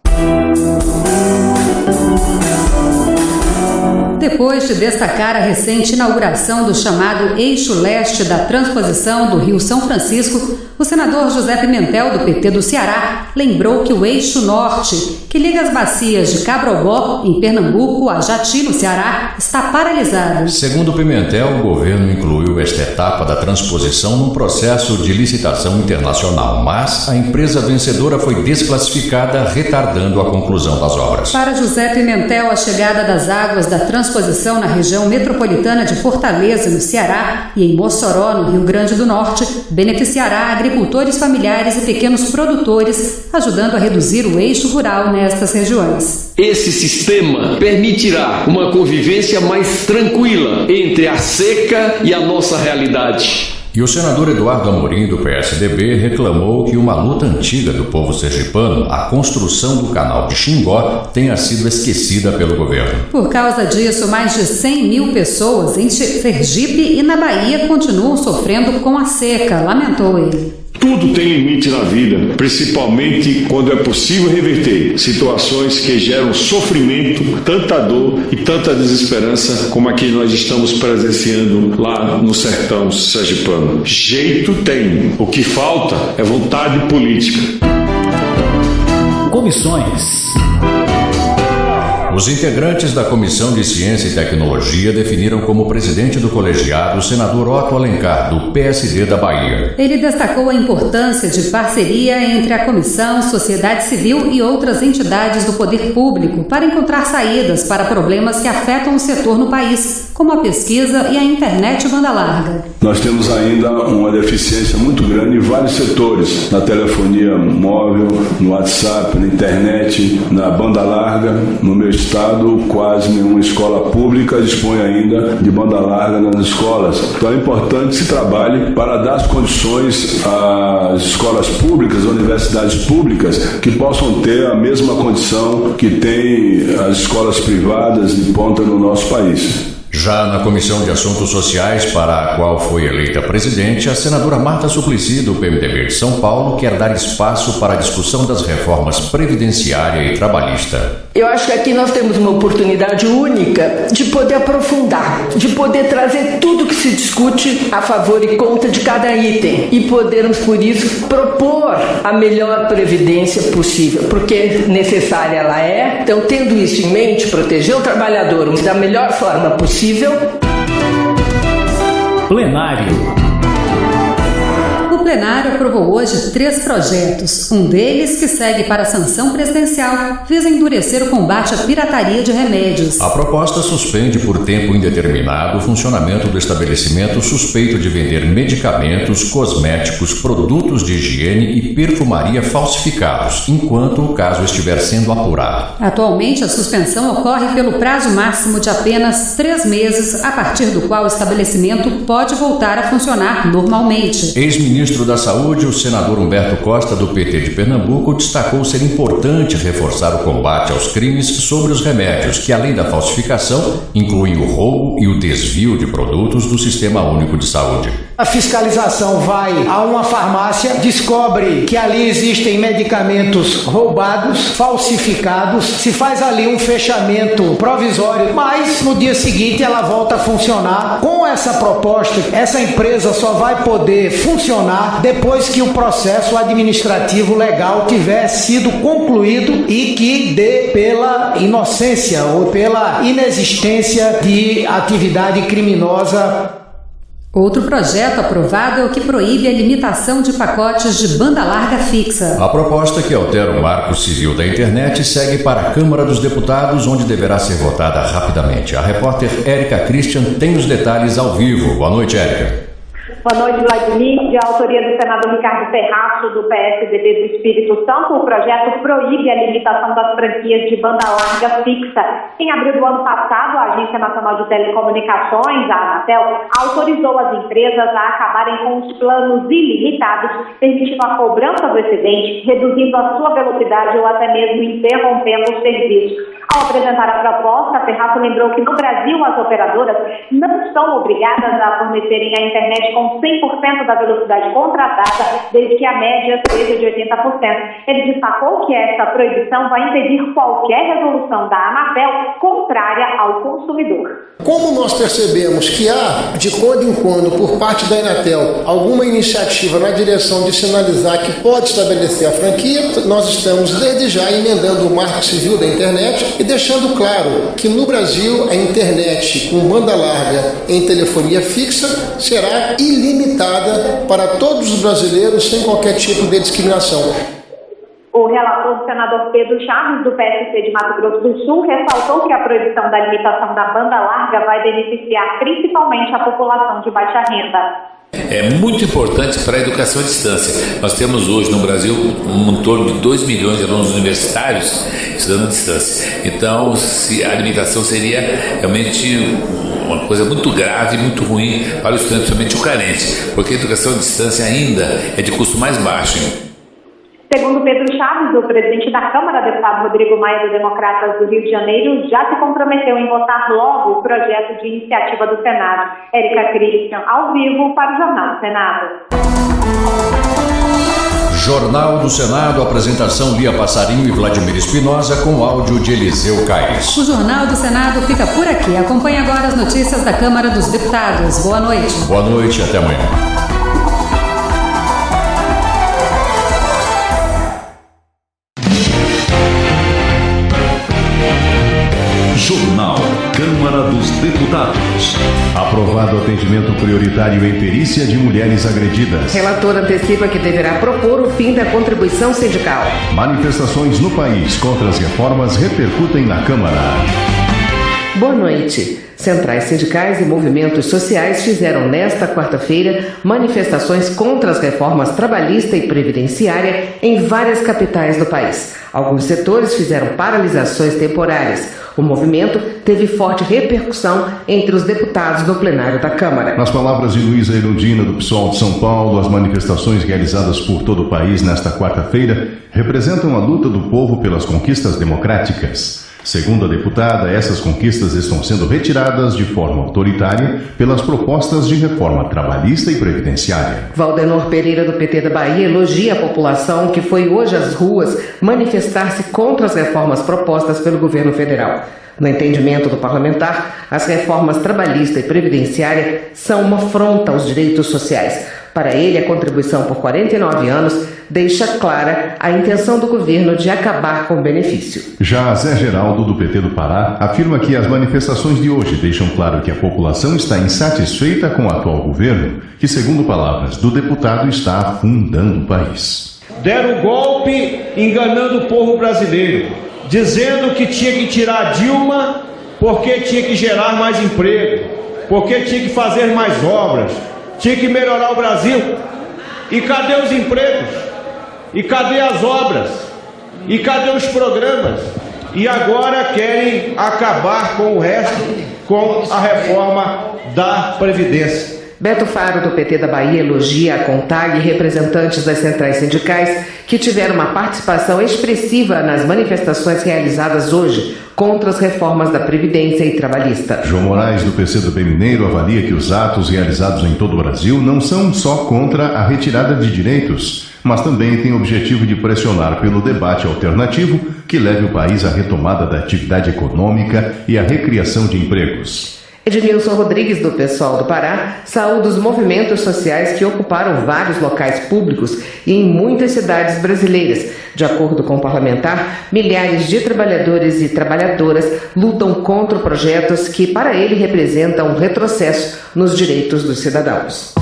Depois de destacar a recente inauguração do chamado Eixo Leste da transposição do Rio São Francisco, o senador José Pimentel, do PT do Ceará, lembrou que o Eixo Norte, que liga as bacias de Cabrobó, em Pernambuco, a Jati, no Ceará, está paralisado. Segundo Pimentel, o governo incluiu esta etapa da transposição num processo de licitação internacional, mas a empresa vencedora foi desclassificada, retardando a conclusão das obras. Para José Pimentel, a chegada das águas da transposição na região metropolitana de Fortaleza, no Ceará, e em Mossoró, no Rio Grande do Norte, beneficiará agricultores familiares e pequenos produtores, ajudando a reduzir o eixo rural nestas regiões. Esse sistema permitirá uma convivência mais tranquila entre a seca e a nossa realidade. E o senador Eduardo Amorim, do PSDB, reclamou que uma luta antiga do povo sergipano, a construção do canal de Xingó, tenha sido esquecida pelo governo. Por causa disso, mais de 100 mil pessoas em Sergipe e na Bahia continuam sofrendo com a seca, lamentou ele. Tudo tem limite na vida, principalmente quando é possível reverter situações que geram sofrimento, tanta dor e tanta desesperança como a que nós estamos presenciando lá no sertão sergipano. Jeito tem, o que falta é vontade política. Comissões. Os integrantes da Comissão de Ciência e Tecnologia definiram como presidente do colegiado o senador Otto Alencar, do PSD da Bahia. Ele destacou a importância de parceria entre a comissão, sociedade civil e outras entidades do poder público para encontrar saídas para problemas que afetam o setor no país, como a pesquisa e a internet banda larga. Nós temos ainda uma deficiência muito grande em vários setores, na telefonia móvel, no WhatsApp, na internet, na banda larga. No meu estado, quase nenhuma escola pública dispõe ainda de banda larga nas escolas. Então é importante que se trabalhe para dar as condições às escolas públicas, às universidades públicas, que possam ter a mesma condição que tem as escolas privadas de ponta no nosso país. Já na Comissão de Assuntos Sociais, para a qual foi eleita presidente, a senadora Marta Suplicy, do PMDB de São Paulo, quer dar espaço para a discussão das reformas previdenciária e trabalhista. Eu acho que aqui nós temos uma oportunidade única de poder aprofundar, de poder trazer tudo que se discute a favor e contra de cada item e podermos, por isso, propor a melhor previdência possível, porque necessária ela é. Então, tendo isso em mente, proteger o trabalhador da melhor forma possível. Plenário. O plenário aprovou hoje 3 projetos. Um deles, que segue para a sanção presidencial, visa endurecer o combate à pirataria de remédios. A proposta suspende por tempo indeterminado o funcionamento do estabelecimento suspeito de vender medicamentos, cosméticos, produtos de higiene e perfumaria falsificados, enquanto o caso estiver sendo apurado. Atualmente, a suspensão ocorre pelo prazo máximo de apenas 3 meses, a partir do qual o estabelecimento pode voltar a funcionar normalmente. Ex-ministro da Saúde, o senador Humberto Costa, do PT de Pernambuco, destacou ser importante reforçar o combate aos crimes sobre os remédios, que além da falsificação, incluem o roubo e o desvio de produtos do Sistema Único de Saúde. A fiscalização vai a uma farmácia, descobre que ali existem medicamentos roubados, falsificados, se faz ali um fechamento provisório, mas no dia seguinte ela volta a funcionar. Com essa proposta, essa empresa só vai poder funcionar depois que o processo administrativo legal tiver sido concluído e que dê pela inocência ou pela inexistência de atividade criminosa. Outro projeto aprovado é o que proíbe a limitação de pacotes de banda larga fixa. A proposta, que altera o marco civil da internet, segue para a Câmara dos Deputados, onde deverá ser votada rapidamente. A repórter Érica Christian tem os detalhes ao vivo. Boa noite, Érica. Boa noite, Vladimir. De autoria do senador Ricardo Ferraço, do PSDB do Espírito Santo, o projeto proíbe a limitação das franquias de banda larga fixa. Em abril do ano passado, a Agência Nacional de Telecomunicações, a Anatel, autorizou as empresas a acabarem com os planos ilimitados, permitindo a cobrança do excedente, reduzindo a sua velocidade ou até mesmo interrompendo o serviço. Ao apresentar a proposta, Ferraço lembrou que no Brasil as operadoras não são obrigadas a fornecerem a internet com 100% da velocidade contratada, desde que a média seja de 80%. Ele destacou que essa proibição vai impedir qualquer resolução da Anatel contrária ao consumidor. Como nós percebemos que há, de quando em quando, por parte da Anatel, alguma iniciativa na direção de sinalizar que pode estabelecer a franquia, nós estamos desde já emendando o Marco Civil da Internet e deixando claro que no Brasil a internet com banda larga em telefonia fixa será ilimitada para todos os brasileiros sem qualquer tipo de discriminação. O relator, o senador Pedro Chaves, do PSC de Mato Grosso do Sul, ressaltou que a proibição da limitação da banda larga vai beneficiar principalmente a população de baixa renda. É muito importante para a educação à distância. Nós temos hoje no Brasil em torno de 2 milhões de alunos universitários estudando à distância. Então, a limitação seria realmente uma coisa muito grave, muito ruim para o estudante, principalmente o carente, porque a educação à distância ainda é de custo mais baixo. Segundo Pedro Chaves, o presidente da Câmara, deputado Rodrigo Maia, do Democratas do Rio de Janeiro, já se comprometeu em votar logo o projeto de iniciativa do Senado. Érica Christian, ao vivo, para o Jornal do Senado. Jornal do Senado, apresentação Lia Passarinho e Vladimir Espinosa, com áudio de Eliseu Caires. O Jornal do Senado fica por aqui. Acompanhe agora as notícias da Câmara dos Deputados. Boa noite. Boa noite, até amanhã. Jornal Câmara dos Deputados. Aprovado atendimento prioritário em perícia de mulheres agredidas. Relator antecipa que deverá propor o fim da contribuição sindical. Manifestações no país contra as reformas repercutem na Câmara. Boa noite. Centrais sindicais e movimentos sociais fizeram nesta quarta-feira manifestações contra as reformas trabalhista e previdenciária em várias capitais do país. Alguns setores fizeram paralisações temporárias. O movimento teve forte repercussão entre os deputados no plenário da Câmara. Nas palavras de Luísa Erundina, do PSOL de São Paulo, as manifestações realizadas por todo o país nesta quarta-feira representam a luta do povo pelas conquistas democráticas. Segundo a deputada, essas conquistas estão sendo retiradas de forma autoritária pelas propostas de reforma trabalhista e previdenciária. Valdenor Pereira, do PT da Bahia, elogia a população que foi hoje às ruas manifestar-se contra as reformas propostas pelo governo federal. No entendimento do parlamentar, as reformas trabalhista e previdenciária são uma afronta aos direitos sociais. Para ele, a contribuição por 49 anos deixa clara a intenção do governo de acabar com o benefício. Já Zé Geraldo, do PT do Pará, afirma que as manifestações de hoje deixam claro que a população está insatisfeita com o atual governo, que, segundo palavras do deputado, está afundando o país. Deram golpe enganando o povo brasileiro, dizendo que tinha que tirar Dilma porque tinha que gerar mais emprego, porque tinha que fazer mais obras, tinha que melhorar o Brasil. E cadê os empregos? E cadê as obras? E cadê os programas? E agora querem acabar com o resto, com a reforma da Previdência. Beto Faro, do PT da Bahia, elogia a CONTAG e representantes das centrais sindicais que tiveram uma participação expressiva nas manifestações realizadas hoje contra as reformas da Previdência e Trabalhista. João Moraes, do PCdoB Mineiro, avalia que os atos realizados em todo o Brasil não são só contra a retirada de direitos, mas também têm o objetivo de pressionar pelo debate alternativo que leve o país à retomada da atividade econômica e à recriação de empregos. Edmilson Rodrigues, do PSOL do Pará, saúda os movimentos sociais que ocuparam vários locais públicos e em muitas cidades brasileiras. De acordo com o parlamentar, milhares de trabalhadores e trabalhadoras lutam contra projetos que, para ele, representam um retrocesso nos direitos dos cidadãos.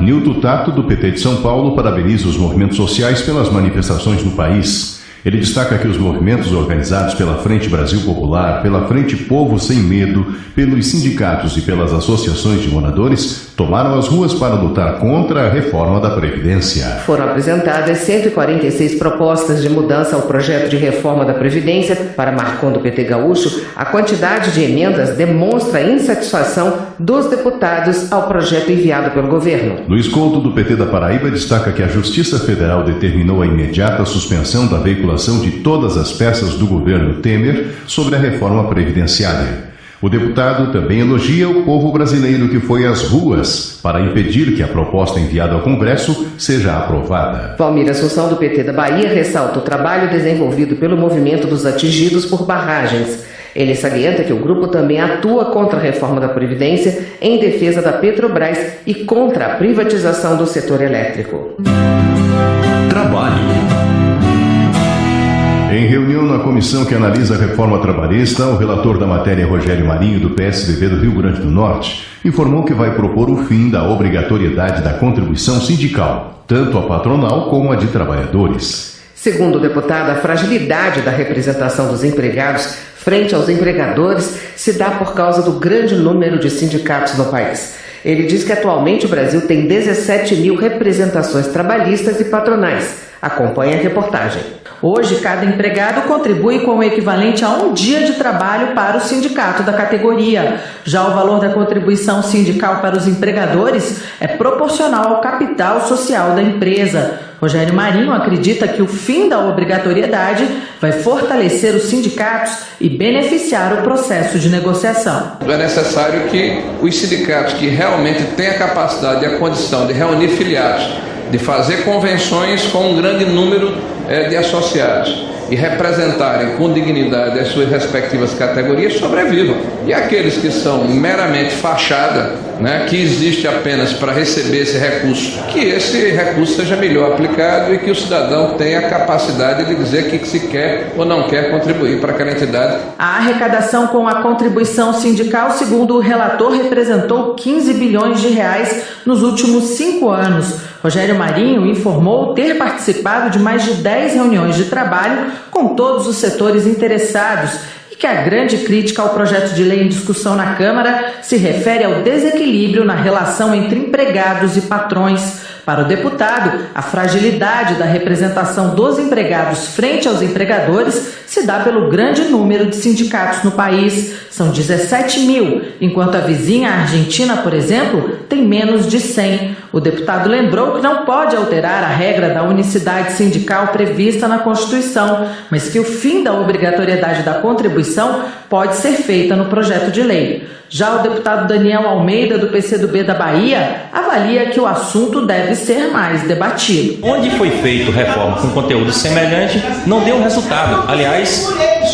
Nilton Tato, do PT de São Paulo, parabeniza os movimentos sociais pelas manifestações no país. Ele destaca que os movimentos organizados pela Frente Brasil Popular, pela Frente Povo Sem Medo, pelos sindicatos e pelas associações de moradores tomaram as ruas para lutar contra a reforma da Previdência. Foram apresentadas 146 propostas de mudança ao projeto de reforma da Previdência. Para Marcon, do PT Gaúcho, a quantidade de emendas demonstra a insatisfação dos deputados ao projeto enviado pelo governo. Luiz Couto, do PT da Paraíba, destaca que a Justiça Federal determinou a imediata suspensão da veiculação articulação de todas as peças do governo Temer sobre a reforma previdenciária. O deputado também elogia o povo brasileiro que foi às ruas para impedir que a proposta enviada ao Congresso seja aprovada. Valmir Assunção, do PT da Bahia, ressalta o trabalho desenvolvido pelo movimento dos atingidos por barragens. Ele salienta que o grupo também atua contra a reforma da Previdência, em defesa da Petrobras e contra a privatização do setor elétrico. Trabalho. Em reunião na comissão que analisa a reforma trabalhista, o relator da matéria, Rogério Marinho, do PSDB do Rio Grande do Norte, informou que vai propor o fim da obrigatoriedade da contribuição sindical, tanto a patronal como a de trabalhadores. Segundo o deputado, a fragilidade da representação dos empregados frente aos empregadores se dá por causa do grande número de sindicatos no país. Ele diz que atualmente o Brasil tem 17 mil representações trabalhistas e patronais. Acompanhe a reportagem. Hoje, cada empregado contribui com o equivalente a um dia de trabalho para o sindicato da categoria. Já o valor da contribuição sindical para os empregadores é proporcional ao capital social da empresa. Rogério Marinho acredita que o fim da obrigatoriedade vai fortalecer os sindicatos e beneficiar o processo de negociação. É necessário que os sindicatos que realmente têm a capacidade e a condição de reunir filiados, de fazer convenções com um grande número de associados e representarem com dignidade as suas respectivas categorias, sobrevivam. E aqueles que são meramente fachada, que existe apenas para receber esse recurso, que esse recurso seja melhor aplicado e que o cidadão tenha a capacidade de dizer que se quer ou não quer contribuir para aquela entidade. A arrecadação com a contribuição sindical, segundo o relator, representou 15 bilhões de reais nos últimos 5 anos. Rogério Marinho informou ter participado de mais de 10 reuniões de trabalho com todos os setores interessados e que a grande crítica ao projeto de lei em discussão na Câmara se refere ao desequilíbrio na relação entre empregados e patrões. Para o deputado, a fragilidade da representação dos empregados frente aos empregadores se dá pelo grande número de sindicatos no país. São 17 mil, enquanto a vizinha Argentina, por exemplo, tem menos de 100. O deputado lembrou que não pode alterar a regra da unicidade sindical prevista na Constituição, mas que o fim da obrigatoriedade da contribuição pode ser feita no projeto de lei. Já o deputado Daniel Almeida, do PCdoB da Bahia, avalia que o assunto deve ser mais debatido. Onde foi feito reforma com conteúdo semelhante, não deu resultado. Aliás,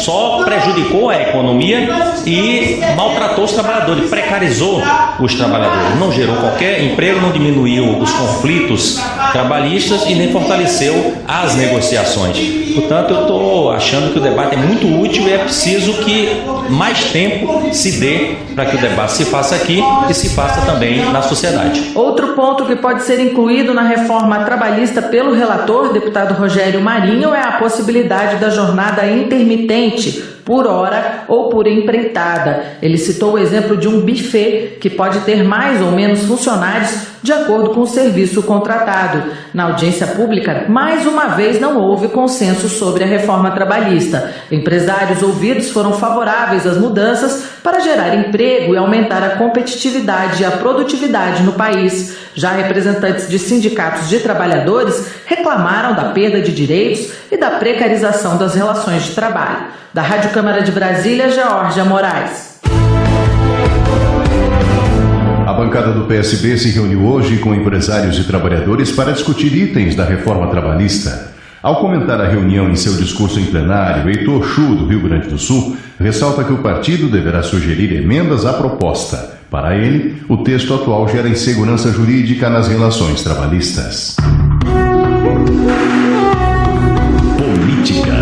só prejudicou a economia e maltratou os trabalhadores, precarizou os trabalhadores. Não gerou qualquer emprego, não diminuiu os conflitos trabalhistas e nem fortaleceu as negociações. Portanto, eu estou achando que o debate é muito útil e é preciso que mais tempo se dê para que o debate se faça aqui e se faça também na sociedade. Outro ponto que pode ser incluído na reforma trabalhista pelo relator, deputado Rogério Marinho, é a possibilidade da jornada intermitente, por hora ou por empreitada. Ele citou o exemplo de um buffet que pode ter mais ou menos funcionários de acordo com o serviço contratado. Na audiência pública, mais uma vez não houve consenso sobre a reforma trabalhista. Empresários ouvidos foram favoráveis às mudanças para gerar emprego e aumentar a competitividade e a produtividade no país. Já representantes de sindicatos de trabalhadores reclamaram da perda de direitos e da precarização das relações de trabalho. Da Rádio Câmara de Brasília, Geórgia Moraes. A bancada do PSB se reuniu hoje com empresários e trabalhadores para discutir itens da reforma trabalhista. Ao comentar a reunião em seu discurso em plenário, Heitor Chu, do Rio Grande do Sul, ressalta que o partido deverá sugerir emendas à proposta. Para ele, o texto atual gera insegurança jurídica nas relações trabalhistas. Política.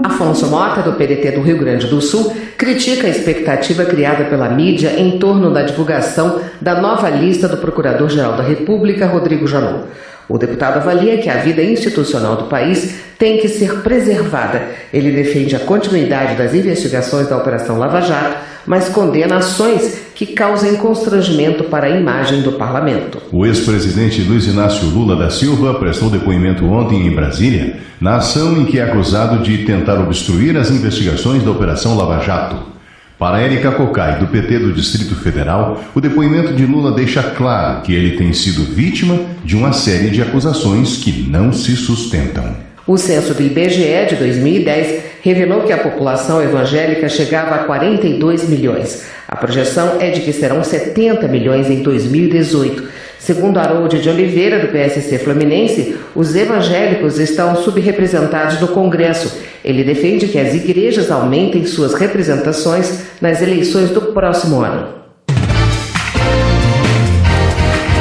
Afonso Mota, do PDT do Rio Grande do Sul, critica a expectativa criada pela mídia em torno da divulgação da nova lista do Procurador-Geral da República, Rodrigo Janot. O deputado avalia que a vida institucional do país tem que ser preservada. Ele defende a continuidade das investigações da Operação Lava Jato, mas condena ações que causem constrangimento para a imagem do parlamento. O ex-presidente Luiz Inácio Lula da Silva prestou depoimento ontem em Brasília, na ação em que é acusado de tentar obstruir as investigações da Operação Lava Jato. Para Érica Cocai, do PT do Distrito Federal, o depoimento de Lula deixa claro que ele tem sido vítima de uma série de acusações que não se sustentam. O censo do IBGE de 2010 revelou que a população evangélica chegava a 42 milhões. A projeção é de que serão 70 milhões em 2018. Segundo Harold de Oliveira, do PSC Fluminense, os evangélicos estão subrepresentados no Congresso. Ele defende que as igrejas aumentem suas representações nas eleições do próximo ano.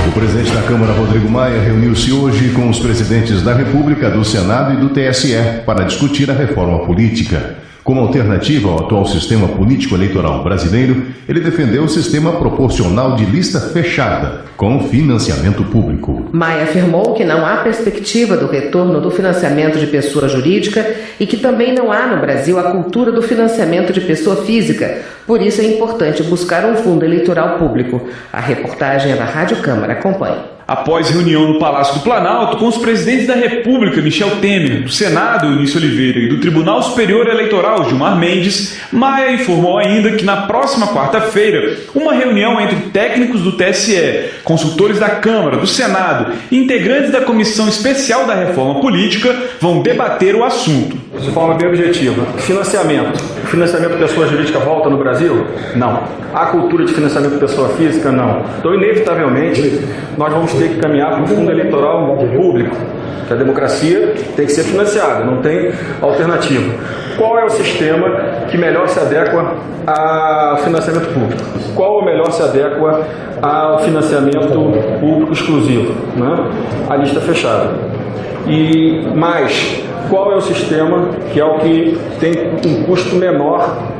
O presidente da Câmara, Rodrigo Maia, reuniu-se hoje com os presidentes da República, do Senado e do TSE para discutir a reforma política. Como alternativa ao atual sistema político-eleitoral brasileiro, ele defendeu o sistema proporcional de lista fechada, com financiamento público. Maia afirmou que não há perspectiva do retorno do financiamento de pessoa jurídica e que também não há no Brasil a cultura do financiamento de pessoa física. Por isso é importante buscar um fundo eleitoral público. A reportagem é da Rádio Câmara. Acompanhe. Após reunião no Palácio do Planalto com os presidentes da República, Michel Temer, do Senado, Eunice Oliveira, e do Tribunal Superior Eleitoral, Gilmar Mendes, Maia informou ainda que na próxima quarta-feira, uma reunião entre técnicos do TSE, consultores da Câmara, do Senado e integrantes da Comissão Especial da Reforma Política vão debater o assunto. De forma bem objetiva, financiamento. O financiamento de pessoa jurídica volta no Brasil? Não. A cultura de financiamento de pessoa física? Não. Então, inevitavelmente, nós vamos ter que caminhar para um fundo eleitoral público, que a democracia tem que ser financiada, não tem alternativa. Qual é o sistema que melhor se adequa ao financiamento público? Qual melhor se adequa ao financiamento público exclusivo? Né? A lista fechada. E mais, qual é o sistema que é o que tem um custo menor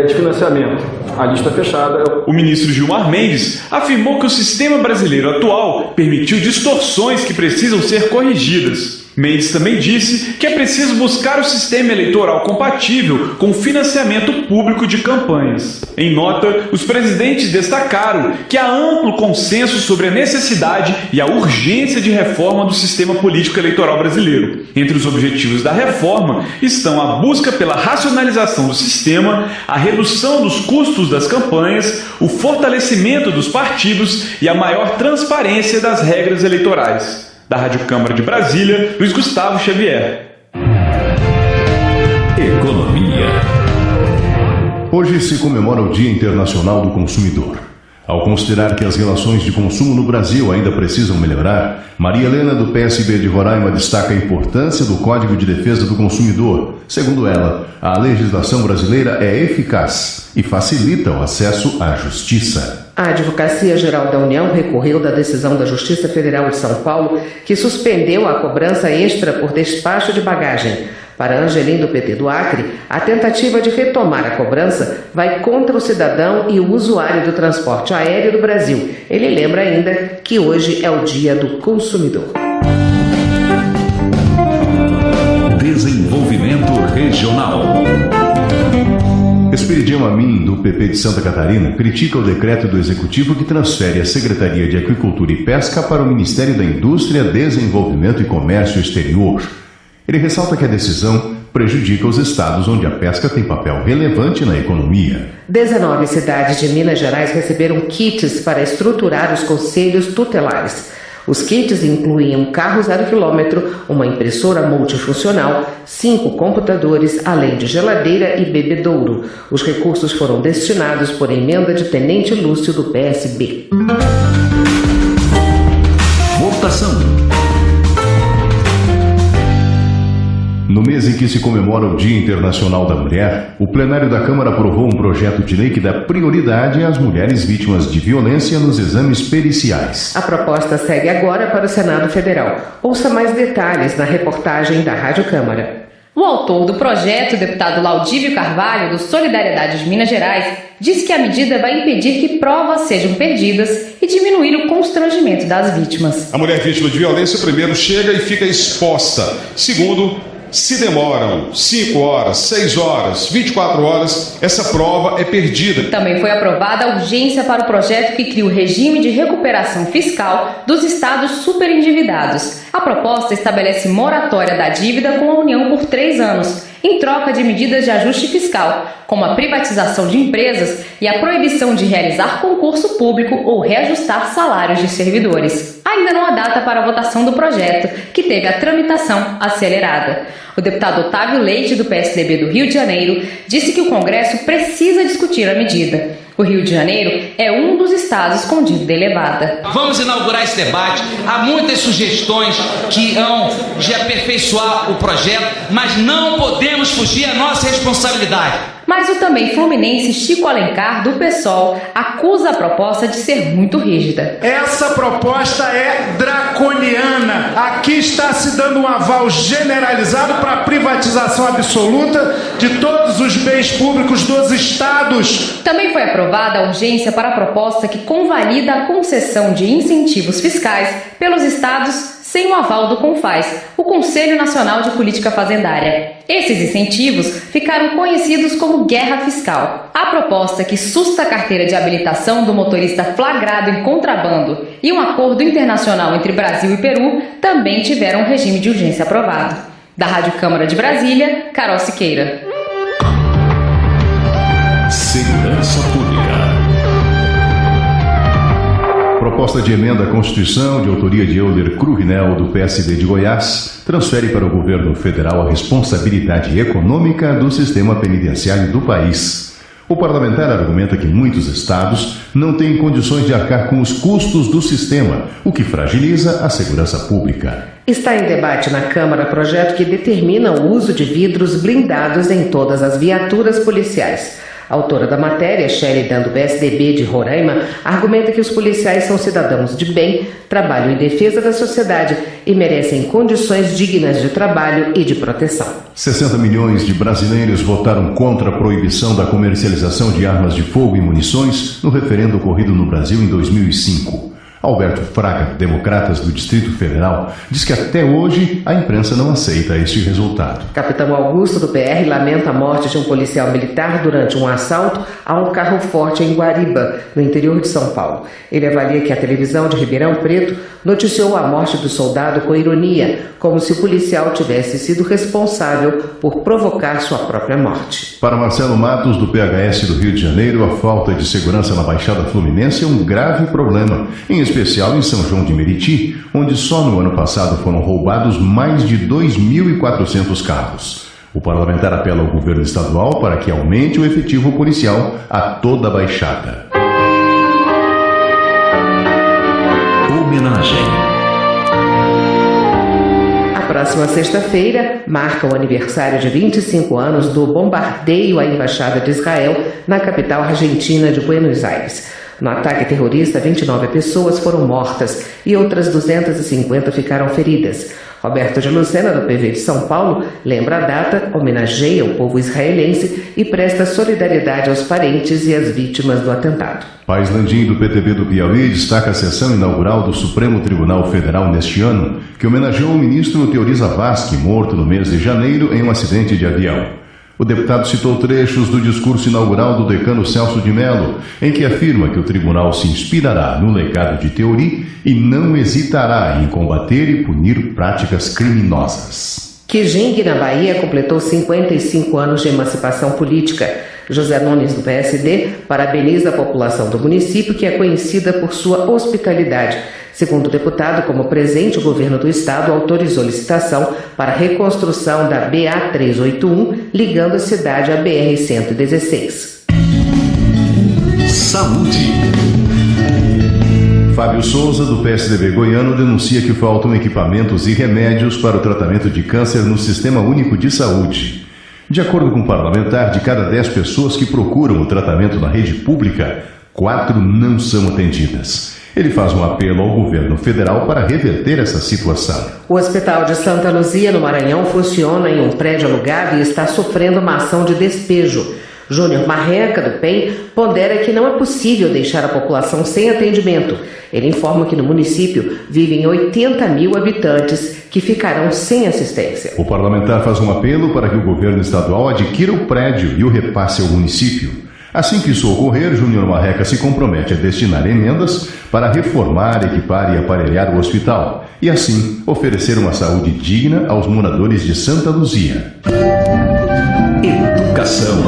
de financiamento? A lista fechada. O ministro Gilmar Mendes afirmou que o sistema brasileiro atual permitiu distorções que precisam ser corrigidas. Mendes também disse que é preciso buscar o sistema eleitoral compatível com o financiamento público de campanhas. Em nota, os presidentes destacaram que há amplo consenso sobre a necessidade e a urgência de reforma do sistema político eleitoral brasileiro. Entre os objetivos da reforma estão a busca pela racionalização do sistema, a redução dos custos das campanhas, o fortalecimento dos partidos e a maior transparência das regras eleitorais. Da Rádio Câmara de Brasília, Luiz Gustavo Xavier. Economia. Hoje se comemora o Dia Internacional do Consumidor. Ao considerar que as relações de consumo no Brasil ainda precisam melhorar, Maria Helena, do PSB de Roraima, destaca a importância do Código de Defesa do Consumidor. Segundo ela, a legislação brasileira é eficaz e facilita o acesso à justiça. A Advocacia Geral da União recorreu da decisão da Justiça Federal de São Paulo, que suspendeu a cobrança extra por despacho de bagagem. Para Angelim, do PT do Acre, a tentativa de retomar a cobrança vai contra o cidadão e o usuário do transporte aéreo do Brasil. Ele lembra ainda que hoje é o Dia do Consumidor. Desenvolvimento Regional. Esperidião Amin, do PP de Santa Catarina, critica o decreto do Executivo que transfere a Secretaria de Agricultura e Pesca para o Ministério da Indústria, Desenvolvimento e Comércio Exterior. Ele ressalta que a decisão prejudica os estados onde a pesca tem papel relevante na economia. 19 cidades de Minas Gerais receberam kits para estruturar os conselhos tutelares. Os kits incluem um carro 0 km, uma impressora multifuncional, 5 computadores, além de geladeira e bebedouro. Os recursos foram destinados por emenda de Tenente Lúcio, do PSB. Votação. No mês em que se comemora o Dia Internacional da Mulher, o plenário da Câmara aprovou um projeto de lei que dá prioridade às mulheres vítimas de violência nos exames periciais. A proposta segue agora para o Senado Federal. Ouça mais detalhes na reportagem da Rádio Câmara. O autor do projeto, o deputado Laudívio Carvalho, do Solidariedade de Minas Gerais, disse que a medida vai impedir que provas sejam perdidas e diminuir o constrangimento das vítimas. A mulher vítima de violência, primeiro, chega e fica exposta. Segundo, se demoram 5 horas, 6 horas, 24 horas, essa prova é perdida. Também foi aprovada a urgência para o projeto que cria o regime de recuperação fiscal dos estados superendividados. A proposta estabelece moratória da dívida com a União por 3 anos. em troca de medidas de ajuste fiscal, como a privatização de empresas e a proibição de realizar concurso público ou reajustar salários de servidores. Ainda não há data para a votação do projeto, que teve a tramitação acelerada. O deputado Otávio Leite, do PSDB do Rio de Janeiro, disse que o Congresso precisa discutir a medida. O Rio de Janeiro é um dos estados com dívida elevada. Vamos inaugurar esse debate. Há muitas sugestões que irão de aperfeiçoar o projeto, mas não podemos fugir à nossa responsabilidade. Mas o também fluminense Chico Alencar, do PSOL, acusa a proposta de ser muito rígida. Essa proposta é draconiana. Aqui está se dando um aval generalizado para a privatização absoluta de todos os bens públicos dos estados. Também foi aprovada a urgência para a proposta que convalida a concessão de incentivos fiscais pelos estados sem o aval do CONFAS, o Conselho Nacional de Política Fazendária. Esses incentivos ficaram conhecidos como guerra fiscal. A proposta que susta a carteira de habilitação do motorista flagrado em contrabando e um acordo internacional entre Brasil e Peru também tiveram um regime de urgência aprovado. Da Rádio Câmara de Brasília, Carol Siqueira. Segurança Pública. Proposta de emenda à Constituição, de autoria de Euler Cruvinel, do PSD de Goiás, transfere para o governo federal a responsabilidade econômica do sistema penitenciário do país. O parlamentar argumenta que muitos estados não têm condições de arcar com os custos do sistema, o que fragiliza a segurança pública. Está em debate na Câmara projeto que determina o uso de vidros blindados em todas as viaturas policiais. A autora da matéria, Sheridan, do PSDB de Roraima, argumenta que os policiais são cidadãos de bem, trabalham em defesa da sociedade e merecem condições dignas de trabalho e de proteção. 60 milhões de brasileiros votaram contra a proibição da comercialização de armas de fogo e munições no referendo ocorrido no Brasil em 2005. Alberto Fraga, Democratas do Distrito Federal, diz que até hoje a imprensa não aceita este resultado. Capitão Augusto, do PR, lamenta a morte de um policial militar durante um assalto a um carro forte em Guariba, no interior de São Paulo. Ele avalia que a televisão de Ribeirão Preto noticiou a morte do soldado com ironia, como se o policial tivesse sido responsável por provocar sua própria morte. Para Marcelo Matos, do PHS do Rio de Janeiro, a falta de segurança na Baixada Fluminense é um grave problema, em especial em São João de Meriti, onde só no ano passado foram roubados mais de 2.400 carros. O parlamentar apela ao governo estadual para que aumente o efetivo policial a toda a Baixada. Homenagem. A próxima sexta-feira marca o aniversário de 25 anos do bombardeio à Embaixada de Israel na capital argentina de Buenos Aires. No ataque terrorista, 29 pessoas foram mortas e outras 250 ficaram feridas. Roberto de Lucena, do PV de São Paulo, lembra a data, homenageia o povo israelense e presta solidariedade aos parentes e às vítimas do atentado. Paes Landim, do PTB do Piauí, destaca a sessão inaugural do Supremo Tribunal Federal neste ano, que homenageou o ministro Teori Zavascki, morto no mês de janeiro em um acidente de avião. O deputado citou trechos do discurso inaugural do decano Celso de Mello, em que afirma que o tribunal se inspirará no legado de Teori e não hesitará em combater e punir práticas criminosas. Quijingue, na Bahia, completou 55 anos de emancipação política. José Nunes, do PSD, parabeniza a população do município, que é conhecida por sua hospitalidade. Segundo o deputado, como presente, o governo do estado autorizou licitação para a reconstrução da BA-381, ligando a cidade à BR-116. Saúde. Fábio Souza, do PSDB goiano, denuncia que faltam equipamentos e remédios para o tratamento de câncer no Sistema Único de Saúde. De acordo com o parlamentar, de cada 10 pessoas que procuram o tratamento na rede pública, 4 não são atendidas. Ele faz um apelo ao governo federal para reverter essa situação. O Hospital de Santa Luzia, no Maranhão, funciona em um prédio alugado e está sofrendo uma ação de despejo. Júnior Marreca, do PEN, pondera que não é possível deixar a população sem atendimento. Ele informa que no município vivem 80 mil habitantes que ficarão sem assistência. O parlamentar faz um apelo para que o governo estadual adquira o prédio e o repasse ao município. Assim que isso ocorrer, Júnior Marreca se compromete a destinar emendas para reformar, equipar e aparelhar o hospital e, assim, oferecer uma saúde digna aos moradores de Santa Luzia. Educação.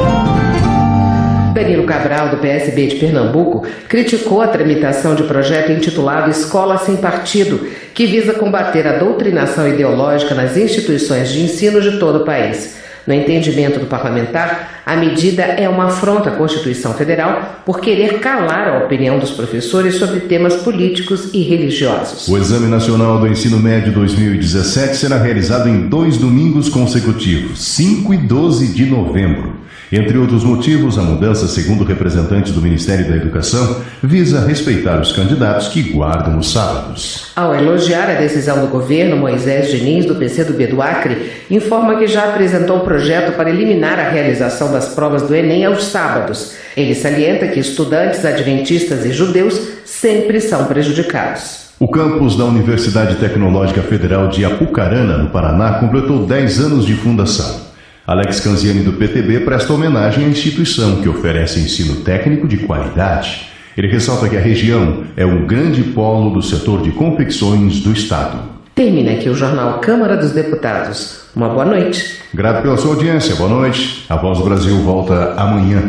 Danilo Cabral, do PSB de Pernambuco, criticou a tramitação de projeto intitulado Escola Sem Partido, que visa combater a doutrinação ideológica nas instituições de ensino de todo o país. No entendimento do parlamentar, a medida é uma afronta à Constituição Federal por querer calar a opinião dos professores sobre temas políticos e religiosos. O Exame Nacional do Ensino Médio 2017 será realizado em 2 domingos consecutivos, 5 e 12 de novembro. Entre outros motivos, a mudança, segundo representantes do Ministério da Educação, visa respeitar os candidatos que guardam os sábados. Ao elogiar a decisão do governo, Moisés Diniz, do PCdoB do Acre, informa que já apresentou um projeto para eliminar a realização das provas do Enem aos sábados. Ele salienta que estudantes adventistas e judeus sempre são prejudicados. O campus da Universidade Tecnológica Federal de Apucarana, no Paraná, completou 10 anos de fundação. Alex Canziani, do PTB, presta homenagem à instituição que oferece ensino técnico de qualidade. Ele ressalta que a região é um grande polo do setor de confecções do Estado. Termina aqui o jornal Câmara dos Deputados. Uma boa noite. Grato pela sua audiência. Boa noite. A Voz do Brasil volta amanhã.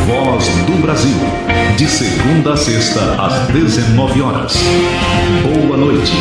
Voz do Brasil. De segunda a sexta, às 19 horas. Boa noite.